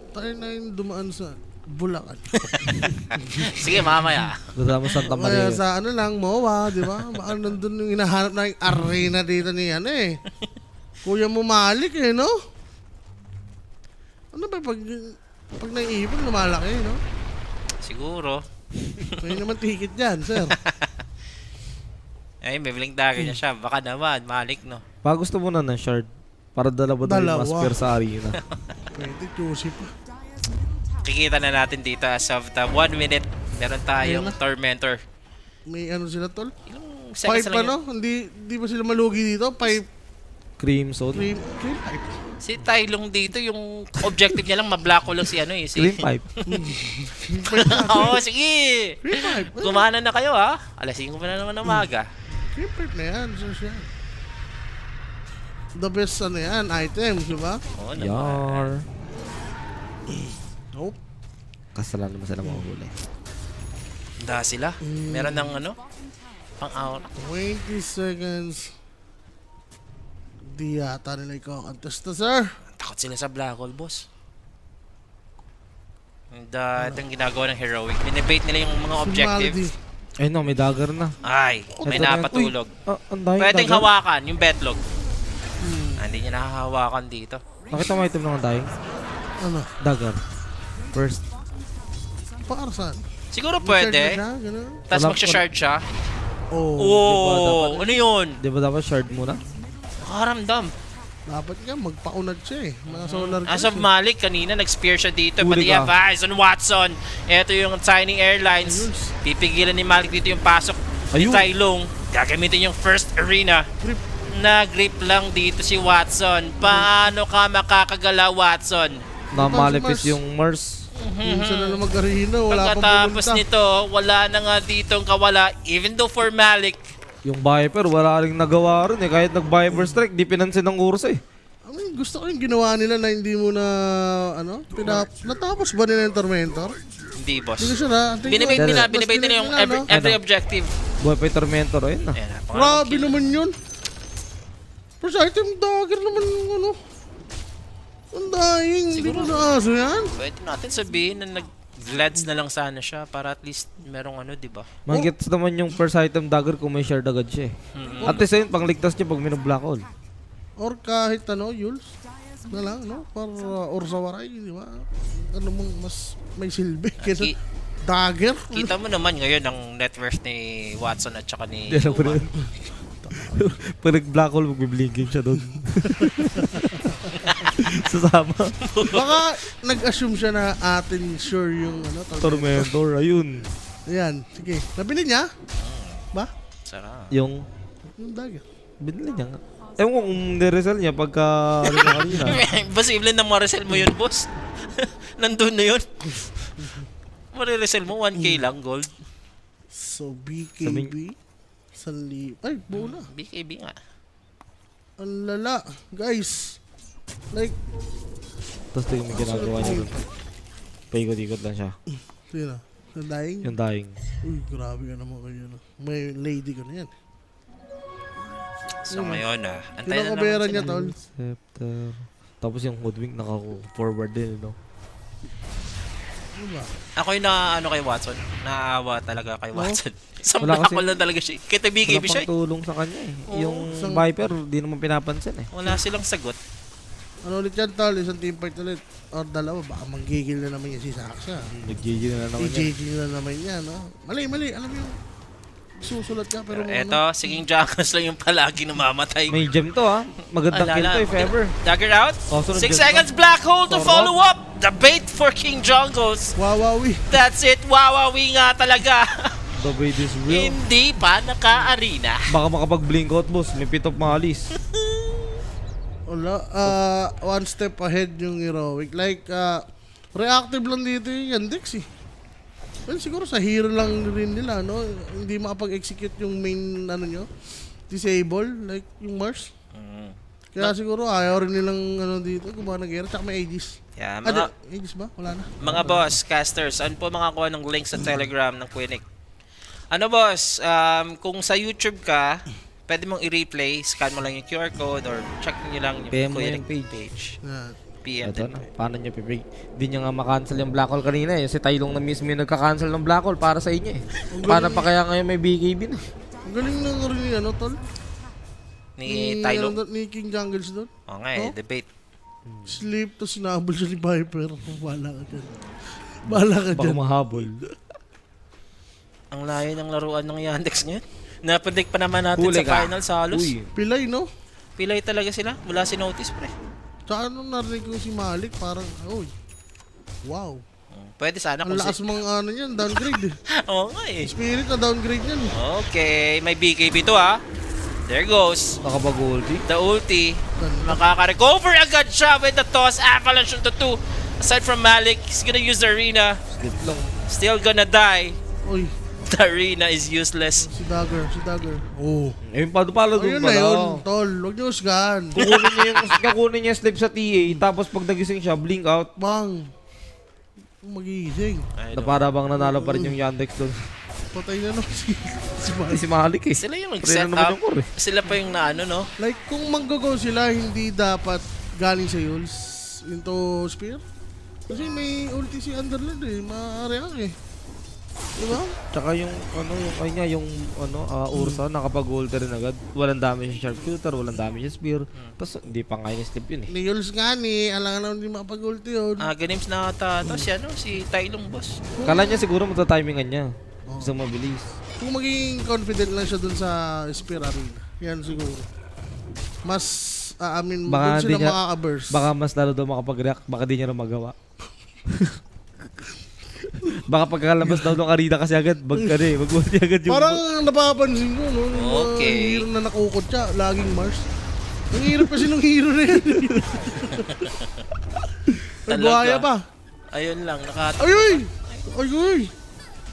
Tayo na yung dumaan sa Bulacan. Sige, mamaya. Dada mo Santa Kaya Maria. sa ano lang, MOA, di ba? Baka nandun yung hinahanap na yung arena dito ni eh. Kuya mo Malik eh, no? Ano ba pag naiipon, lumalaki, no? Siguro. May naman ticket dyan, sir. Ay, may Blink Dagger niya siya. Baka naman, Malik, no? Pag gusto mo na ng shard, para dalawa daw yung Dalawa. Masphere sa arena. Pwede, juicy pa. Kikita na natin dito as of the 1 minute. Meron tayong Ayun na. Tormentor. May ano sila, tol? Ilang 5 seconds pa, lang yun. no? Hindi ba sila malugi dito? 5, Crimson. 3, 5. Si Tylong dito, yung objective niya lang, mablako lang si ano eh. Si... Clean pipe. Oo, sige! 3, 5. Gumana na kayo ha. Alas 5 pa na naman ng umaga. 3, 5 na yan, so siya. The best ano yan, items, di ba? Oo naman. Yar. Nope. Kasalan naman sila mahuhuli. Handa sila. Meron ng ano? Pang-out. 20 seconds. Di yata nila ikaw-contest na, sir. Takot sila sa Black Hole, boss. And itong ginagawa ng Heroic. Binibait nila yung mga Si objectives. Maldi. Ay no, may dagger na. Ay, may Ito na yan. napatulog. Uy, ang dahil Pwedeng dagger. hawakan yung betlog. Hindi niya nakahawakan dito. Nakita mo item ng dying? Ano? Dagger. First. Para saan? Siguro Recharge pwede. na siya, ganun. Tapos Wala- magsha-shard siya. Oh, Oh, ano yun? Di ba dapat shard muna? Nakaramdam. dapat nga magpaunad siya eh. Mga solar As charge of eh. Malik, kanina nag-spear siya dito. But Huli they ka. have eyes on Watson. Ito yung Tiny Airlines. Pipigilan ni Malik dito yung pasok ni Ayun. Tai Lung. Gagamitin yung first arena. Grip. Na grip lang dito si Watson. Paano ka makakagala, Watson? Na Ito, malipis si Mars. yung Mars. Minsan na lang mag-arena, wala pang Pagkatapos pumunta. nito, wala na nga ditong kawala. Even though for Malik, Yung Viper, wala rin nagawa rin eh. Kahit nag-Viper strike, di pinansin ng Ursa eh. I mean, gusto ko yung ginawa nila na hindi mo na, natapos ba nila yung Tormentor? hindi boss. Hindi ko sure ha. Binibait nila, binibait nila yung every Ano? objective. Buhay pa yung Tormentor, ayun na. Ayan, Grabe naman yun. First item dagger naman yung ano. Ang dying, hindi Siguro. mo na aso yan. Pwede natin sabihin na nag-glades na lang sana siya para at least merong ano, di ba? Magigets naman yung first item dagger kung may shard agad siya eh. At least ayun, pangligtas niya pag minublock hole. Or kahit ano, Yules. Na lang, no? Para Orzawaray, di ba? Ano mong mas may silbi kaysa Ki- dagger. Kita mo naman ngayon ang net worth ni Watson at saka ni Di alam ko Uma. rin. Pag nag-black hole, magbe-blinking siya doon. Sasama. Baka nag-assume siya na atin sure yung ano, Tormentor, ayun. Ayan, sige. Nabili niya? Ba? Sarap. Yung, Yung dagger. binili niya nga. Ewan ko kung niresell niya pagka, ano na kanina. Imposible na ma-resell mo yun, boss. Nandun na yun. Ma-resell mo, 1k lang gold. So, BKB. Ay, buo na. BKB nga. Ang lala. Guys. Like, Tapos ito yung ginagawa niya doon. Paikot-ikot lang siya. sino? Sa dying? Yung dying. Uy, grabe ka naman kayo. No? May lady ko na yan. So ngayon antay na Kinakabera naman niya, sila. tol. Scepter. Tapos yung hoodwink naka-forward din, no? Ano ba? Ako yung na ano kay Watson. Naawa talaga kay Watson. Sa Wala black kasi- hole na talaga siya. Kita Wala BKB siya. pang tulong sa kanya eh. Oo, Yung isang- Viper, di naman pinapansin eh. Wala silang sagot. Ano ulit yan, tol? Isang team fight ulit. Or dalawa. Baka manggigil na naman yan si Saksha. Nag-GG na naman yan. I-JG na naman yan, no? Mali. Alam mo yung susulat ka, pero Pero eto, siging Jackals lang yung palagi namamatay. May gem to ha. Magandang kill to if ever. Dagger out. Oh, sunod 6 dyan. seconds black hole to Torok. follow up. The bait for King Jongos. Wawawi. That's it. Wawawi nga talaga. The bait is real. Hindi pa naka-arena. Baka makapag-blink out boss. May pitop maalis. Wala. One step ahead yung heroic. Like, reactive lang dito yung Yandex eh. Well, siguro sa hero lang rin nila, no? Hindi makapag-execute yung main, ano nyo, disable, like yung Mars. Kaya siguro ayaw rin nilang, ano dito, gumawa ng gera. Tsaka may Aegis. Yeah, Ano, mga, Aegis ba? Wala na. mga boss, casters, ano po makakuha ng link sa Telegram ng Quinic? Ano boss, kung sa YouTube ka, pwede mong i-replay, scan mo lang yung QR code or check nyo lang yung PM mo Quinic yung page. page. Yan. PM Ito din. na. Paano niya pipig? Hindi niya nga makancel yung black hole kanina eh. Si Tailong na mismo yung nagka-cancel ng black hole para sa inyo eh. Paano pa kaya ngayon may BKB na? Ang galing na nga rin ni, ano, tol? Ni Tylo. ano, ni King Jungles doon. Oo nga eh, Oh? debate. Sleep, tapos sinabol siya ni Viper. Bahala ka dyan. Bahala ka Baka dyan. mahabol. Ang layo ng laruan ng Yandex ngayon. Napredict pa naman natin Huli sa ka. finals halos. Uy. Pilay, no? Pilay talaga sila. Wala si Notice pre. Tsaka nung narinig ko si Malik, parang, uy, wow. Pwede sana Ang kung lakas mga ano niyan, downgrade eh. Oo nga eh. Spirit na downgrade niyan eh. Okay, may BKB to ha. There goes. Nakapag-ulti. The ulti. Makaka-recover agad siya with the toss. Avalanche into 2. Aside from Malik, he's gonna use the arena. Slip lang. Still gonna die. Uy, The arena is useless. si Dagger. Oh. Eh, yung palo doon Ayun na pala. yun, tol. Huwag niyo usgan. Kukunin niya yung slip sa TA, tapos pag nagising siya, blink out. Bang. Magigising. Na para bang nanalo pa rin yung Yandex doon. Patay na no si Si Malik eh. Sila yung Pre nag-set na naman up. yung core eh. Sila pa yung naano, no? Like, kung manggo sila, hindi dapat galing sa Yules into Spear. Kasi may ulti si Underlord eh. Maaari eh. Diba? Tsaka yung Ursa nakapag-ult rin agad. Walang damage yung sharpshooter, walang damage yung spear. Tapos hindi pa nga slip yun eh. Ni Yules nga ni, alam nga naman hindi makapag-ulti yun. Games na ata. Tapos yan, si Tylong boss. Kala niya siguro matatimingan niya. Gusto mabilis. Kung maging confident lang siya dun sa Spear Arena, yan siguro. Mas, doon Baka sila di niya- makaka-burst. Baka mas lalo daw makapag-react, baka di niya na magawa. Baka pagkalabas daw ng arena kasi agad, mag-ulti agad yung... Parang napapansin ko, no? Yung mga Okay. hero na nakukot siya, laging Mars. Ang hirap kasi nung hero na yan. Nagbuhaya pa. Ayun lang, Ay! Ay!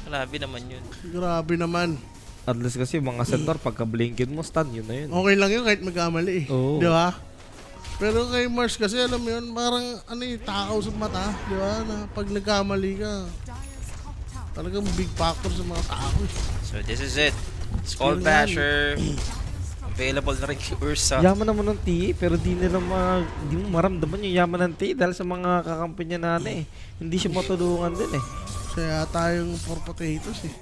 Grabe naman yun. Grabe naman. At least kasi mga centaur, pagka-blinkin mo, stun, yun na yun. Okay lang yun kahit magkamali eh. Oo. Di ba? Pero kay Mars kasi alam mo yun, parang takaw sa mata. Di ba? Na pag nagkamali ka, talagang big factor sa mga tao eh. So this is it. Skull Basher. Available na rin kay Ursa. Yaman naman ng TE, pero di mo maramdaman yung yaman ng TE dahil sa mga kakampi niya na eh. Hindi siya matulungan din eh. Kaya tayong for potatoes eh.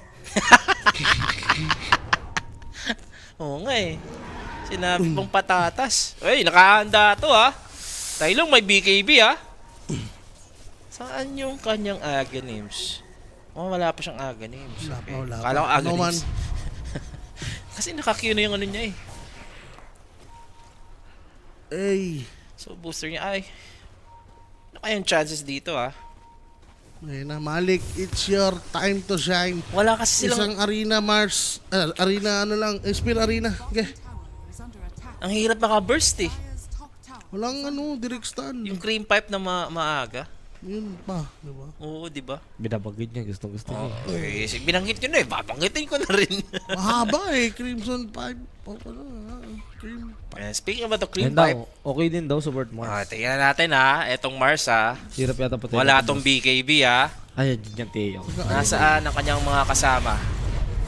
Oo nga eh. Sinabi pong patatas. Uy, nakahanda to ha. Tylong may BKB ha. Saan yung kanyang Aghanim's? Wala pa siyang Aghanim's. Wala pa. Kala ko No man. Aghanim's. Kasi nakakino yung ano niya eh. Ay. So booster niya ay. Ano kayang chances dito ha? Ayun na, Malik, it's your time to shine. Wala kasi silang... Isang arena Mars, arena Spear Arena. Okay. Ang hirap makaburst eh. Walang direct stun. Yung cream pipe na maaga. Yun pa, di ba? Oo, di ba? Binabagid niya, gusto niya. Eh, binanggit ko na eh. Babanggitin ko na rin. Mahaba eh, Crimson 5. Cream. Speaking about the cream Yan pipe. daw, okay din daw support Mars. Tingnan natin ha. Etong Mars ha. Hirap yata pati. Wala tong BKB ha. Ay, yan TE ako. Nasaan ang kanyang mga kasama?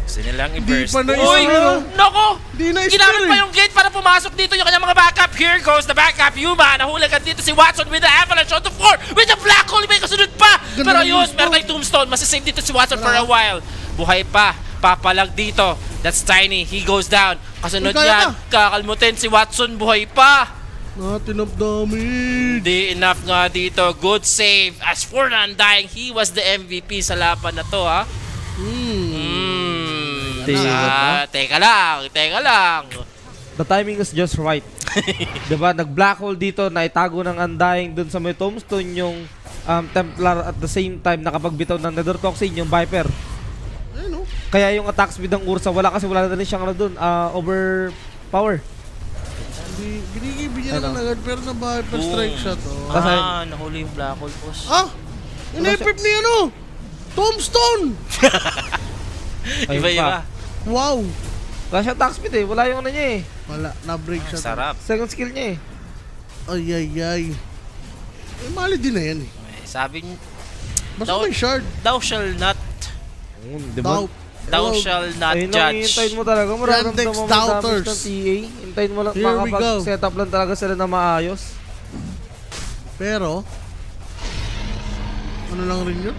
Gusto nilang i-burst. pa na Uy! isa. Nako! Di na Ginamit spear pa eh. yung gate para pumasok dito yung kanyang mga backup. Here goes the backup. Yuma, nahulagan dito si Watson with the avalanche on the floor. With the black hole, may kasunod pa. Ganun Pero yung ayos, meron tayong tombstone. Masasave dito si Watson for a while. Buhay pa. Papalag dito. That's Tiny. He goes down. Kasunod Uy, kaya yan. Kakalmutin si Watson. Buhay pa. Natin of damage. Hindi enough nga dito. Good save. As for the Undying, he was the MVP sa laban na to ha. Teka lang. The timing is just right. Diba? Nag-black hole dito, naitago ng Undying dun sa may tombstone yung Templar at the same time nakapagbitaw ng Nether Toxin yung Viper. Ayun Kaya yung attack speed ng Ursa wala na rin siyang dun, overpower. Binigyan na agad pero na-Viper strike shot. Nahuli yung black hole boss. In-epic ni Tombstone! Ayun Iba-iba. pa. Wow! Wala siyang attack speed eh, wala yung niya eh. Wala, na-break shot. Sarap. Second skill niya eh. Ay. Mali din na yan eh. Sabi niya, Basta may shard. thou shall not, Diba? thou shall not Ayun lang, judge. hintayin mo talaga. Mararamdaman Yandex mo doubters. damage ng TA. Hintayin mo lang, Here we go. makapag-set up lang talaga sila na maayos. Pero, ano lang rin yun?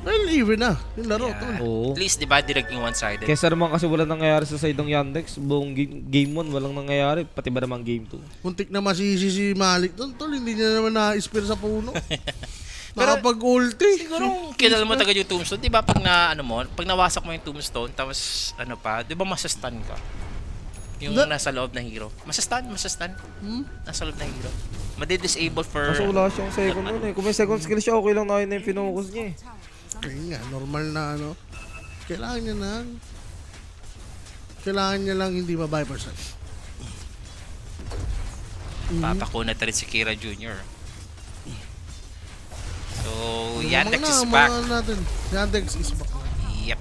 Dahil even na, yung laro to. Oo. At least, di ba, di naging one-sided. Kesa naman kasi wala nangyayari sa side ng Yandex. Buong game 1 walang nangyayari. Pati ba naman game 2? Muntik na masisi si Malik doon, tol. Hindi niya naman na-spear sa puno. Nakapag-ulti. Siguro, kilala mo tagad yung tombstone. Di ba, pag nawasak mo yung tombstone, tapos, di ba masastan ka? Yung nasa loob ng hero. Masastan. Nasa loob ng hero. Madi-disable for... Kaso wala siyang second nun eh. Kung may second skill siya, okay lang na yun na yung pinocus niya eh. Ayun nga, normal na Kailangan niya lang hindi ma-Viper strike. Papakunat rin si Kira Jr. So, Yandex Mga is back. natin. Yandex is back. Yep.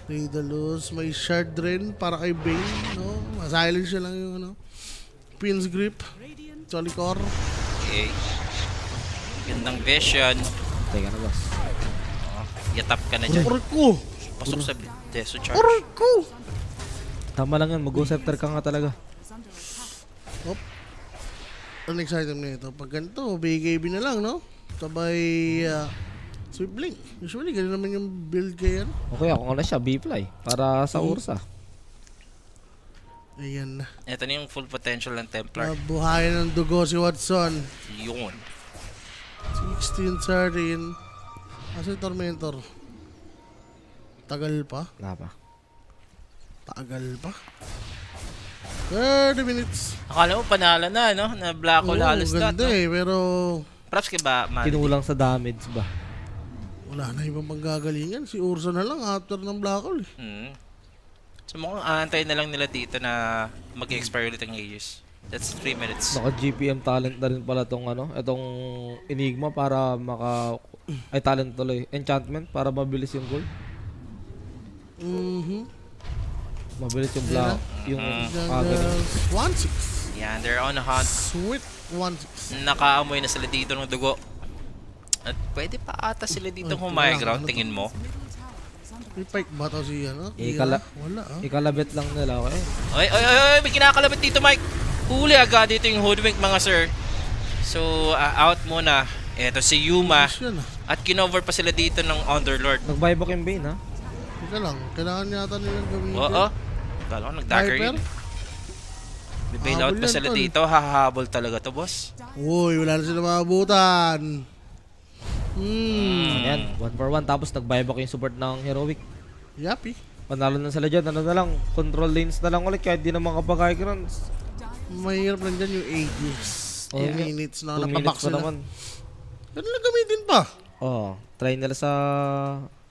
Daedalus, may shard rin para kay Bane, no? Ma-silence siya lang yung Pin's Grip. Cholicor. Okay. Gandang vision. Teka na boss. Yatap ka na dyan. Orko! Pasok sa Deso Charge. Orko! Tama lang yan, mag-go-scepter ka nga talaga. Ang next item na ito, pag ganito, BKB na lang, no? Sabay Sweep Link. Usually, ganun naman yung build kay ano. Okay, ako na siya, B-Fly. Para sa Ursa. Ayan na. Ito na yung full potential ng Templar. Buhayin ng dugo si Watson. Yun. 16, 13. Asa yung Tormentor? Tagal pa. Wala pa. Tagal pa. 30 minutes. Akala mo panalo na, no? Na Black Hole halos lahat, ganda no? pero Props kay ba, man? Kinulang sa damage ba? wala na ibang panggagalingan. Si Ursa na lang after ng Black Hole. So mukhang aantay na lang nila dito na mag-expire ulit ang Aegis. That's 3 minutes. Naka GPM talent na rin pala tong ano, itong Enigma para ay talent tuloy. Enchantment para mabilis yung gold. Mabilis yung black, yung agony. 1-6. Yeah, they're on a hunt. Sweet 1-6. Nakaamoy na sila dito ng dugo. At pwede pa ata sila dito high ground, tingin mo? May pike ba to si ano? Wala Ikalabit lang nila. Okay. Ay, may kinakalabit dito, Mike. Huli agad dito yung hoodwink, mga sir. So, out muna. Ito si Yuma. Yan ah. At kinover pa sila dito ng Underlord. Nag-buyback yung Bane ha. Teka lang. Kailangan yata nilang gamitin. Oo. Kala ko nag-dagger Viper? yun. May bailout Habol pa yan, sila tol. dito. Hahabol talaga to, boss. Uy, wala na sila maabutan. Ayan, 1 for 1. Tapos nag-buyback yung support ng Heroic. Yapi. Panalo na sila dyan. Ano na lang, control lanes na lang ulit kahit di naman kapag high grounds. Mahirap lang dyan yung Aegis. 2 yeah. minutes na 2 nakabox minutes pa sila. naman. Ano lang gamitin pa? Try nila sa...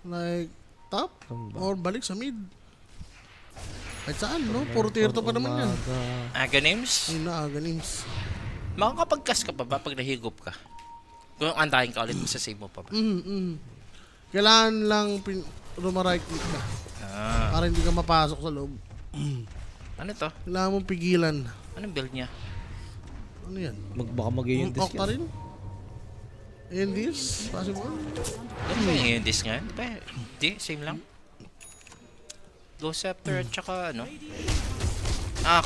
Like, top? Saan ba? Or balik sa mid? Kahit saan, no? Puro tier 2 pa naman yan. Agonims? Ay na, ganims. Makakapag-cast ka pa ba pag nahigop ka? Kung antahin ka ulit sa save mo pa ba? Kailangan lang right click ka. Para hindi ka mapasok sa loob. Ano to? Kailangan mong pigilan. Anong build niya? Ano yan? Baka mag-i-yung disc Octa rin? Endis? Possible? Ano ba yung disc nga? Di ba? Di, same lang. Ghost Scepter at saka ano?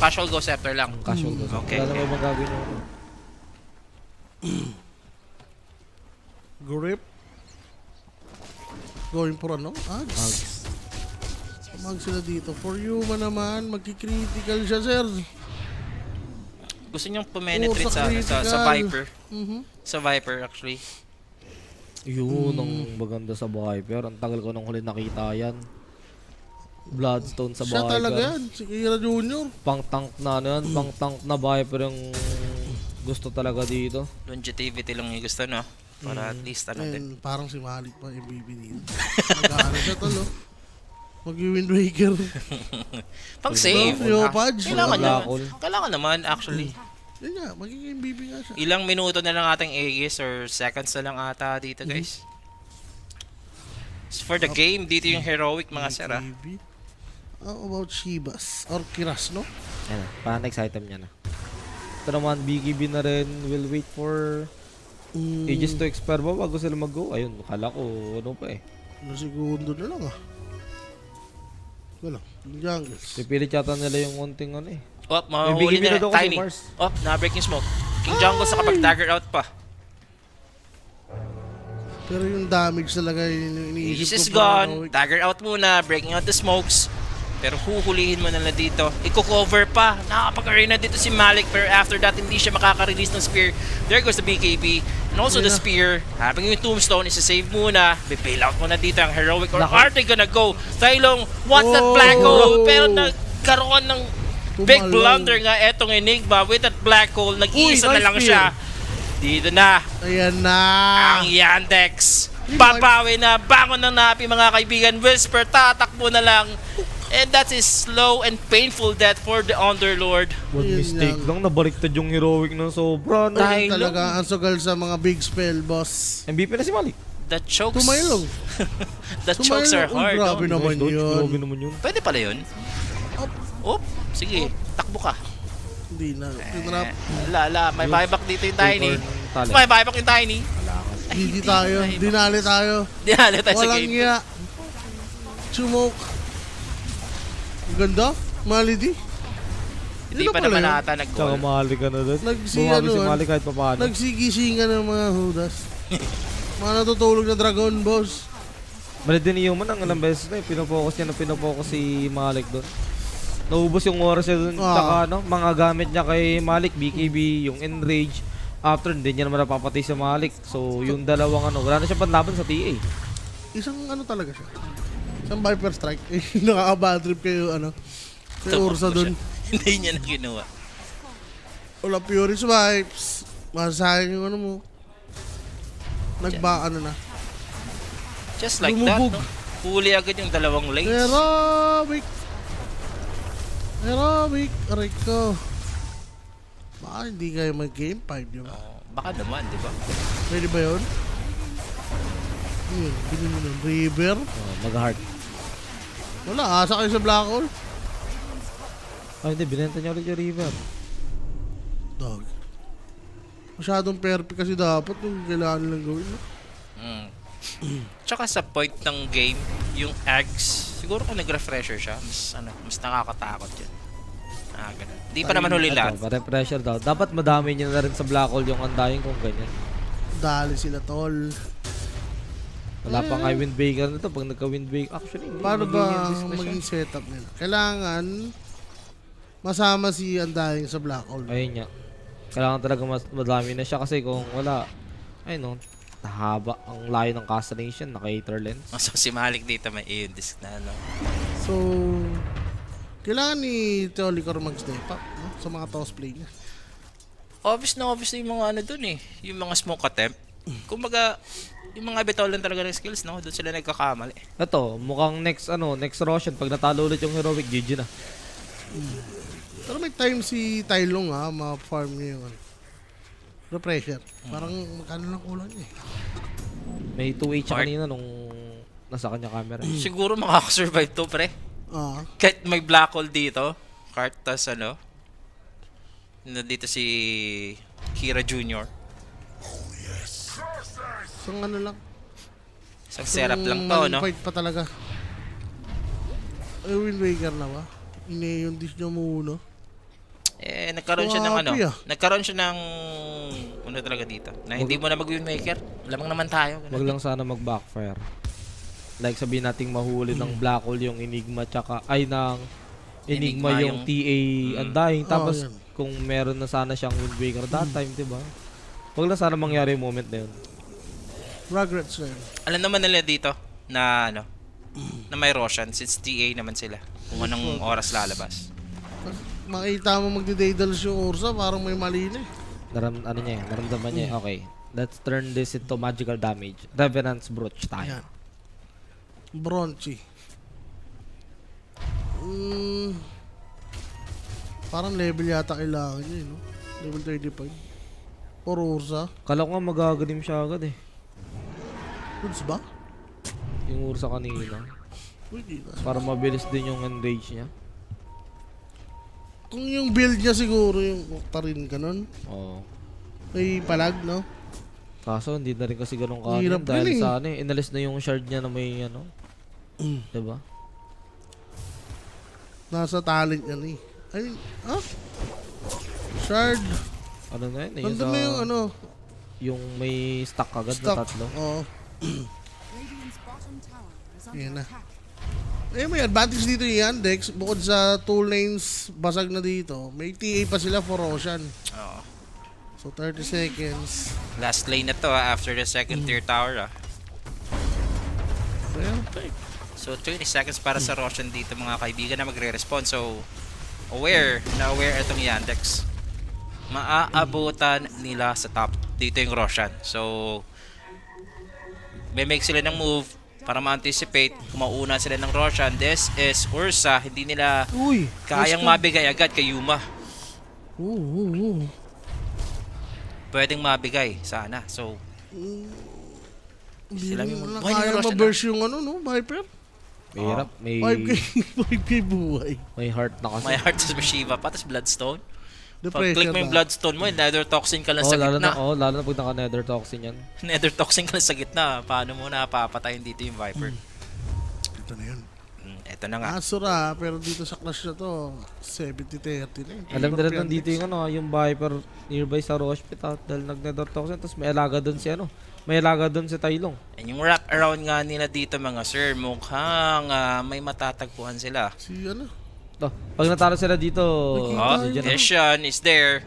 Casual Ghost Scepter lang. Casual doon. Okay. Wala na ibang gagawin yung... Grip? Going for ano? Ags. Mag sila dito. For Yuma naman, magki-critical siya, sir. Gusto niyang pumenetrate Sa sa critical. Viper. Sa Viper, actually. Yun ang maganda sa Viper. Ang tagal ko nung huli nakita yan. Bloodstone sa Siya talaga Viper. yan. Si Kira Jr. Pang-tank na ano yan. Pang-tank na Viper yung gusto talaga dito. Longevity lang yung gusto, no? Para at least ano din. And parang si Malik pa MVP dito. Mag-aaral siya talo. Mag-Wind Waker. Pang save. Leopage. Kailangan naman, actually. Yun nga, magiging MVP nga siya. Ilang minuto na lang ating Aegis or seconds na lang ata dito, guys. For the game, dito yung heroic, mga sir, ah. BKB. How about Shibas? Or Kiras, no? Ayan na. Parang next item niya na. Ito naman, BKB na rin. Will wait for Aegis to expire ba bago sila mag-go? Ayun, kala ko ano pa eh. Segundo na lang ah. Wala. Yung jungles. Pipilit yata nila yung unting ano eh. Oh, mahuli bigyan na nila daw kasi Tiny. Mars. Oh, na-break yung smoke. King Jungle sa kapag dagger out pa. Pero yung damage talaga yung iniisip Aegis is ko pa, gone. Dagger out muna, breaking out the smokes. Pero huhulihin mo na lang dito. Iko-cover pa. Nakapag-arena dito si Malik. Pero after that, hindi siya makaka-release ng spear. There goes the BKB. And also the spear. Habang yung tombstone, isa-save muna. Be-bail out muna dito ang heroic. Or are they gonna go? Tylong wants that black hole. Pero nagkaroon ng big blunder nga etong Enigma. With that black hole, nag-iisa na Uy, nice lang siya. Dito na. Ayan na. Ang Yandex. Babawi na. Bangon ng napi, mga kaibigan. Whisper, tatakbo na lang. And that is slow and painful death for the Underlord. One Yun mistake lang, nabaliktad yung heroic ng sobra. No? Dahil- Ayun talaga ang sugal sa mga big spell, boss. MVP na si Malik. The chokes. Tumaylong. The chokes are hard. Grabe no? naman Nice dodge, yun. grabe naman yun. Pwede pala yun. Op. Sige. Takbo ka. Hindi na. Tinrap. May buyback dito yung Tiny. Talent. May buyback yung Tiny. Hindi tayo. Dinali tayo. Dinali tayo sa Walang game. iya. Smoke. Ang ganda. Malidi. Hindi Yun pa na pala naman yun. ata Tsaka nag-goal. Malik ka na doon. Nagsi- Bumami si ano, Malik kahit pa paano. Nagsigisingan ng mga hudas. Mga natutulog na dragon, boss. Bali din ni Human ang ilang beses na pinopokus si Malik doon. Naubos yung oras niya doon, tsaka mga gamit niya kay Malik, BKB, yung Enrage. After, hindi niya naman napapatay si Malik. So, yung dalawang wala na siya panlaban sa TA. Isang talaga siya. Isang Viper Strike. Nakaka-bad trip kayo, kay Ursa dun. Hindi niya na kinuha. Wala Furious Vibes. Masasayang yung mo. Na. Just like Lumubog. that, no? Huli agad yung dalawang lanes. Heroic. Aray ko. Baka hindi kayo mag-game 5, di ba? Baka naman, di ba? Pwede ba yun? Yun, bilhin mo ng River. Mag-heart. Wala, asa kayo sa Black Hole. Ay, hindi. Binenta niya ulit yung River. Dog. Masyadong perfect kasi dapat yung kailangan nilang gawin. No? Tsaka sa point ng game, yung eggs, siguro kung nag-refresher siya, mas nakakatakot yun. Ganun. Di pa naman huli lahat. Pa-refresher daw. Dapat madami niya na rin sa Black Hole yung Undying kung ganyan. Dali sila, tol. Wala pang Wind Breaker nito pag nagka-Wind Breaker. Actually, hindi. Paano ba Magiging maging setup nila? Kailangan masama si Undying sa Black Hole. Ayun nga. Kailangan talaga madami na siya kasi kung wala, ayun no, nahaba ang layo ng Castlation, naka-8 lens. So si Malik dito may Aeon Disc na, no? So, kailangan ni Teolicor mag-step up sa mga toss play niya. Obvious na yung mga dun eh. Yung mga smoke attempt. Kumbaga, yung mga betolan talaga ng skills, no? Doon sila nagkakamali. Ito, mukhang next Roshan, pag natalo ulit yung Heroic, GG na. Pero may time si Tylong ma-farm niya yung pressure. Parang magkano lang kulang niya eh. May 2H siya kanina nung nasa kanya camera. Siguro makakasurvive to, pre. Kahit may black hole dito. Cart, tas nandito si Kira Jr. So lang. Isang setup lang to, no? Fight pa talaga. Ay, Wind Waker na ba? Yung dish niya muna. Nagkaroon siya ng nagkaroon siya ng talaga dito. Na hindi mo na mag-win maker. Lamang naman tayo. Wag lang sana mag-backfire. Like sabihin nating mahuli ng Black Hole yung Enigma tsaka Enigma yung TA Undying. Tapos kung meron na sana siyang Wind Waker that time, diba? Wag lang sana mangyari yung moment na yun. Regrets na yun. Alam naman nila dito na na may Roshan since TA naman sila. Kung anong oras lalabas. Makita mo magdi-daedals yung Ursa, parang may mali na eh. Naramdaman niya. Okay, let's turn this into magical damage. Revenant's Brooch tayo. Ayan. Bronchi. Parang level yata kailangan niya, no? Level 35. Or Ursa. Kala ko nga magaganim siya agad eh. Goods ba? Yung Ursa kanina. Pwede na. Para mabilis din yung enrage niya. Kung yung build niya siguro yung Octarine ka nun. Oo. May palag, no? Kaso hindi na rin kasi ganun Hirap kanin dahil yun eh. sa inalis na yung shard niya na may diba? Nasa talent yan eh. Ay, Shard. Ano na yun? Nandun na yung yung may stack agad na stock. tatlo. Oo. Yan na. May advantage dito yan, Dex. Bukod sa 2 lanes basag na dito, may TA pa sila for Roshan. Oo. So 30 seconds. Last lane na to after the second tier tower. Perfect. So 20 seconds para sa Roshan dito mga kaibigan na magre-respond. So aware itong Yandex. Maaabutan nila sa top. Dito yung Roshan. So may make sila ng move para ma-anticipate kung mauna sila ng Roshan. This is Ursa. Hindi nila kayang mabigay agad kay Yuma. Pwedeng mabigay sana. So Hindi sila mo lang Why kaya Roshan ma-burst yung Viper. Mahirap. May 5k buhay. may heart na kasi. may heart sa Shiva pa. Tapos Bloodstone. The Pag click mo yung Bloodstone mo, nether toxin ka lang sa gitna. Lalo na pag naka-nether toxin yan. Nether toxin ka lang sa gitna. Paano mo napapatayin dito yung Viper? Ito na yun. Ito na nga. Asura, pero dito sa clash na to, 70-30 na yun. Alam nila European nandito decks. yung yung Viper nearby sa Roche Pit dahil nag-nether toxin tapos may alaga doon si may alaga doon si Tailong. And yung wrap around nga nila dito mga sir, mukhang may matatagpuan sila. Si ano? Pag natalo sila dito, Oh, GG na. Vision is there.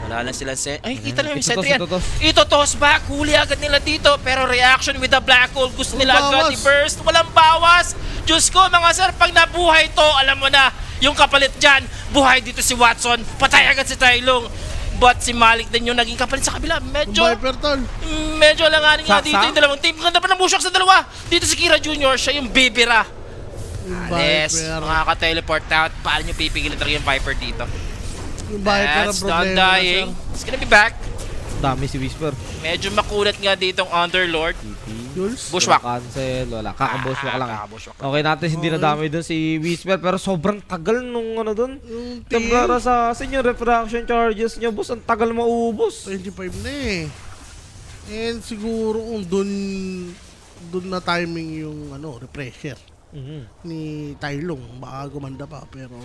Wala lang sila ay, kita lang yung Itotos, sentry yan. itotos. Itotos back. Huli agad nila dito. Pero reaction with the black hole. Gusto nila Walang agad bawas. i-burst. Walang bawas. Diyos ko, mga sir, pag nabuhay to, alam mo na, yung kapalit dyan, buhay dito si Watson. Patay agad si Tailong. But si Malik din yung naging kapalit sa kabila. Yung Viper tol. Medyo alanganin nga Saksa? dito yung dalawang team. Ganda pa ng bushok sa dalawa. Dito si Kira Jr. Siya yung bibira. Yung Yes, Viper. makaka-teleport out. Paano nyo pipigilan talaga yung Viper dito? Yung Viper ang That's not problema. dying. It's gonna be back. Dami si Whisper. Medyo makulat nga dito ang Underlord. Jules? Bushwhack. Wala cancel, wala. Kaka-bushwhack lang. Kaka-bushwhack. Okay natin, hindi nadami doon si Whisper pero sobrang tagal nung doon. Yung team, Templara sa yung refraction charges niya, boss. Ang tagal maubos. 25 na eh. And siguro kung dun na timing yung refresher ni Tailong, baka gumanda pa pero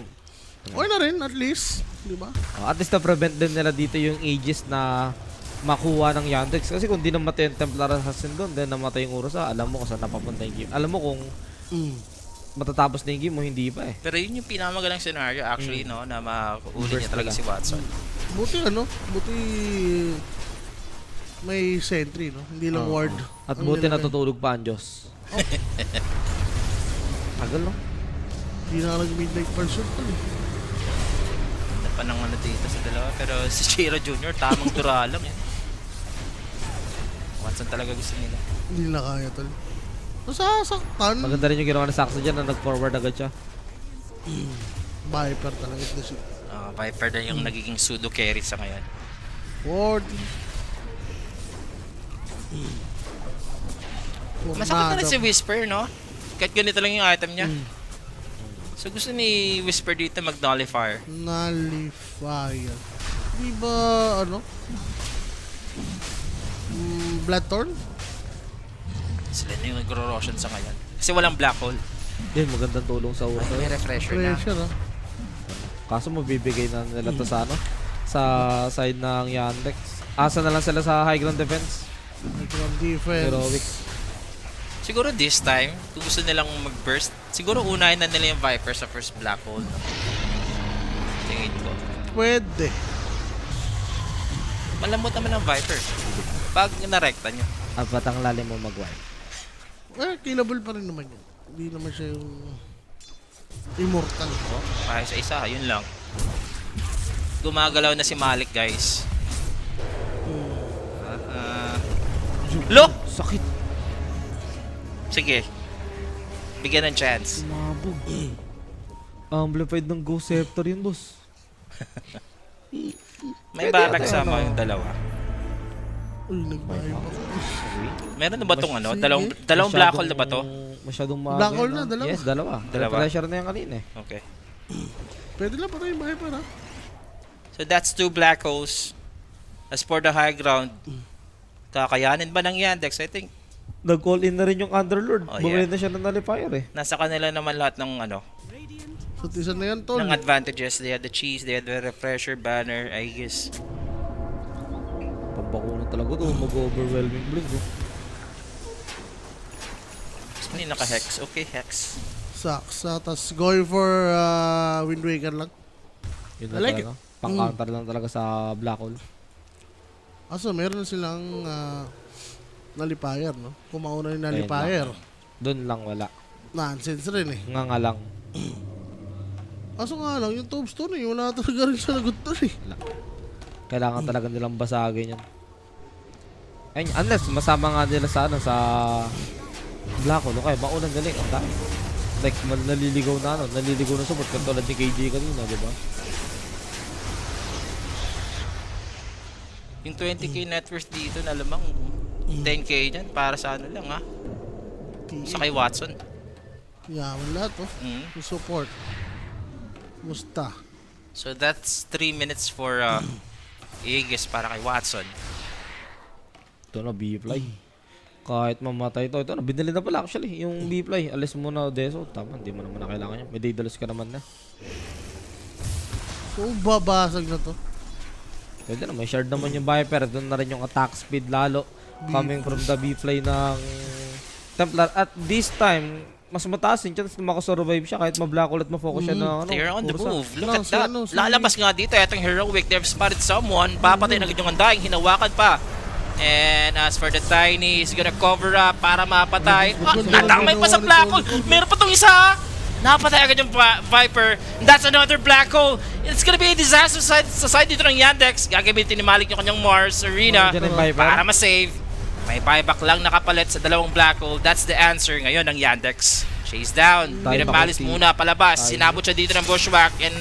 okay na rin at least, di ba? At least na-prevent din nila dito yung Aegis na makuha ng Yandex. Kasi kung di namatay yung Templar Assassin doon, then namatay yung Ursa, alam mo kung saan napapunta yung game. Alam mo kung matatapos na yung game mo, hindi pa eh. Pero yun yung pinamagalang scenario actually, no, na makuuli niya Burst talaga nila. si Watson. Buti may sentry, no? Hindi lang ward. At Ang buti nilagay. natutulog pa ang Diyos. Tagal no? Hindi na nag-midnight pursuit to eh. Ganda pa ng dito sa dalawa. Pero si Shira Jr. tamang dura lang yan. Watson talaga gusto nila. Hindi na kaya tol. Nasasaktan. Maganda rin yung ginawa ni Saxo dyan na nag-forward agad siya. Viper talaga ito si Viper na yung nagiging pseudo carry sa ngayon. ward. Masakit na rin si Whisper, no? Kahit ganito lang yung item niya. So gusto ni Whisper dito mag-nullifier. Nullifier. Di ba, Bloodthorn? Sila na yung nagro-roshan sa ngayon. Kasi walang black hole. Din, magandang tulong sa Ursa. May refresher na. Pressure, ah. Kaso mabibigay na nila to sa sa side ng Yandex. Asa na lang sila sa high ground defense. Background defense. Heroic. Siguro this time, kung gusto nilang mag-burst, siguro unahin na nila yung Viper sa first black hole. No? Tingin ko. Pwede. Malambot naman ang Viper. Pag narekta nyo. Apat ang lalim mo mag-wipe. Killable pa rin naman yun. Hindi naman siya yung immortal. Kahit sa isa, yun lang. Gumagalaw na si Malik, guys. Look! Sakit. Sige. Bigyan ng chance. Mabog. Amplified ng Ghost Scepter yun, boss. May Pwede barak yata sa yun, mga yung dalawa. Uy, nag-vibe ako. Meron na ba itong Sige. dalawang black hole na ba to? Masyadong Black hole na, dalawa. Yes, dalawa. Dalawa. Pressure na yan kanina eh. Okay. Pwede lang pa rin yung Viper, ha? So that's 2 black holes. As for the high ground, kakayanin ba ng Yandex? I think Nag-call in na rin yung Underlord. Oh, Bumili yeah. na siya ng nullifier eh. nasa kanila naman lahat ng So, isa na yan, tol. ng advantages. They had the cheese, they had the refresher banner, I guess. Pambakunan talaga to. Mag-overwhelming blink oh. Hindi naka-hex. Okay, hex. Saksa. Tapos going for Wind Waker lang. Yun I na like talaga. Pang-counter lang talaga sa black hole. Aso, meron na silang nullifier, no? Kung mauna yung Ayun nullifier. Doon lang wala. Nonsense rin eh. Nga nga lang. Aso nga lang, yung tombstone eh. Wala talaga rin sa lagot doon eh. Kailangan talaga nilang basagin yan. Ayun, unless masama nga nila sa sa black hole. Okay, maunang galing. Ang dami. Like, naliligaw na naliligaw na support. Katulad ni KJ kanina, di ba? Yung 20k net worth dito na lamang 10k dyan para sa ano lang ha. Sa kay Watson. Yaman lahat, oh. Mm. Yung support. Musta. So that's 3 minutes for Aegis para kay Watson. Ito na, B-Fly. Kahit mamatay ito. Ito na, binili na pala actually. Yung B-Fly. Alis mo na Deso. Tama, hindi mo naman na kailangan yan. May Daedalus ka naman na. So, babasag na to. Pwede na, may shard naman yung Viper. Doon na rin yung attack speed lalo. Coming from the B-Fly ng Templar. At this time, mas mataas yung chance na makasurvive siya kahit ma-black ulit ma-focus siya na ano. They're on the Ursa. move. Look No, at si that. ano, si- Lalabas nga dito. Etong heroic. They've spotted someone. Papatay na agad yung andaing. Hinawakan pa. And as for the Tiny, he's gonna cover up para mapatay. Natamay pa sa black hole. Meron pa tong isa. Napatay agad yung Viper. That's another black hole. It's gonna be a disaster sa side dito ng Yandex. Gagamitin ni Malik yung kanyang Mars Arena Diyan yung Viper. para ma-save. May buyback lang nakapalit sa dalawang black hole. That's the answer ngayon ng Yandex. Chase down. Tayo Pinapalis pa, muna palabas. tayo. Sinabot siya dito ng bushwhack. And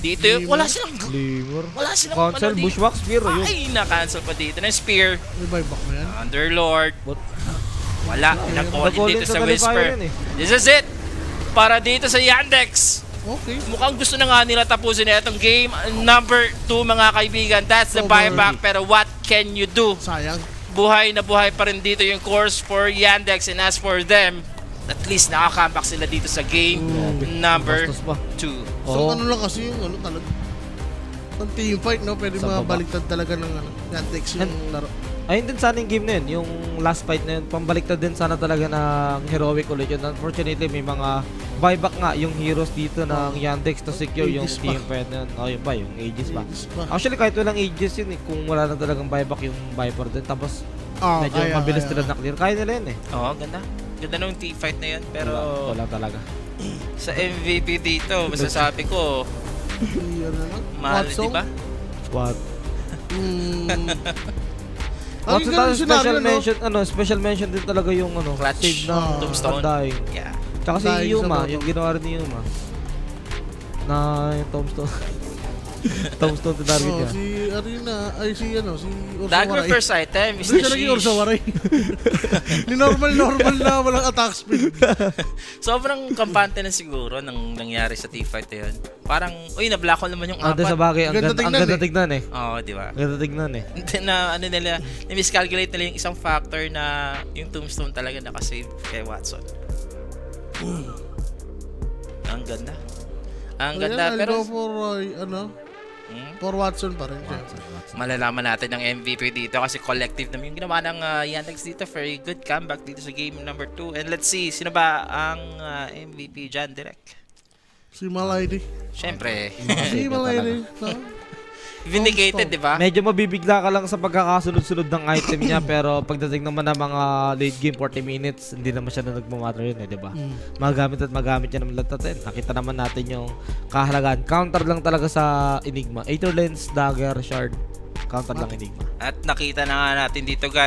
dito, wala silang... Lemur. Wala silang... Cancel, ano, di- bushwhack, spear. Yun. Ay, na-cancel pa dito ng spear. May buyback ba yan? Underlord. What? Wala. Nag-all in Nag-all dito in sa sa Whisper. Nullifier yun eh. This is it. Para dito sa Yandex. Okay. Mukhang gusto na nga nila tapusin na itong game. Number 2 mga kaibigan. That's the Over. buyback. Pero what can you do? Sayang. Buhay na buhay pa rin dito yung course for Yandex. And as for them, at least nakakambak sila dito sa game number Bastos pa. 2. So, Oo. ano lang kasi yung ano talaga. Ang team fight, no? Pwede Sa baba. mabaliktad talaga ng ano. Yandex yung laro. Ayun din sana yung game na yun, yung last fight na yun, pambaliktad din sana talaga ng heroic ulit yun. Unfortunately, may mga buyback nga yung heroes dito ng Yandex to secure yung Aegis pa. team fight na yun. Oh, yun ba? Yung Aegis ba? Aegis pa. Actually, kahit walang Aegis yun, kung wala na talagang buyback yung Viper din, tapos Ah, medyo kaya, mabilis kaya. sila na clear. Kaya nila yun eh. Oo, ganda. Ganda nung team-fight na yun. Pero Wala talaga. sa MVP dito, masasabi ko, Si, ano na? mahal, Watson? di ba? What? Ang What's ganun special scenario, no? mention, special mention din talaga yung Clutch. save ng Tombstone. Undying. Yeah. Tsaka si Undying sa Yuma, bottom. yung ginawa rin ni Yuma. Na yung Tombstone. Tombstone to target Oh, niya. si Arena, ay si ano, si Ursa Dagger Waray. first item is Hindi the siya naging Ursa sheesh. Waray. Ni normal na walang attack speed. Sobrang kampante na siguro nang nangyari sa team-fight na yun. Parang, uy, na-black hole naman yung Doon sa apat. bagay, ang Ganda ganda, ang tignan ganda eh. tignan eh. Oo, di ba? Ang ganda tignan eh. Na ano nila, na-miscalculate nila yung isang factor na yung tombstone talaga nakasave kay Watson. Ang ganda. Ang ganda, I'll pero go for, for Watson pa rin. syempre. malalaman natin ang MVP dito kasi collective naman yung ginawa ng Yandex dito. Very good comeback dito sa game number 2. And let's see, sino ba ang MVP dyan, direct? Si Malady. Siyempre, Si Malady. No? vindicated, di ba? Medyo mabibigla ka lang sa pagkakasunod-sunod ng item niya pero pagdating naman ng mga late game 40 minutes, hindi naman siya na nagmamatter yun eh, di ba? Magamit niya naman lahat natin. Nakita naman natin yung kahalagaan. Counter lang talaga sa Enigma. Aether Lens, Dagger, Shard. Counter lang Enigma. At nakita na nga natin dito guys.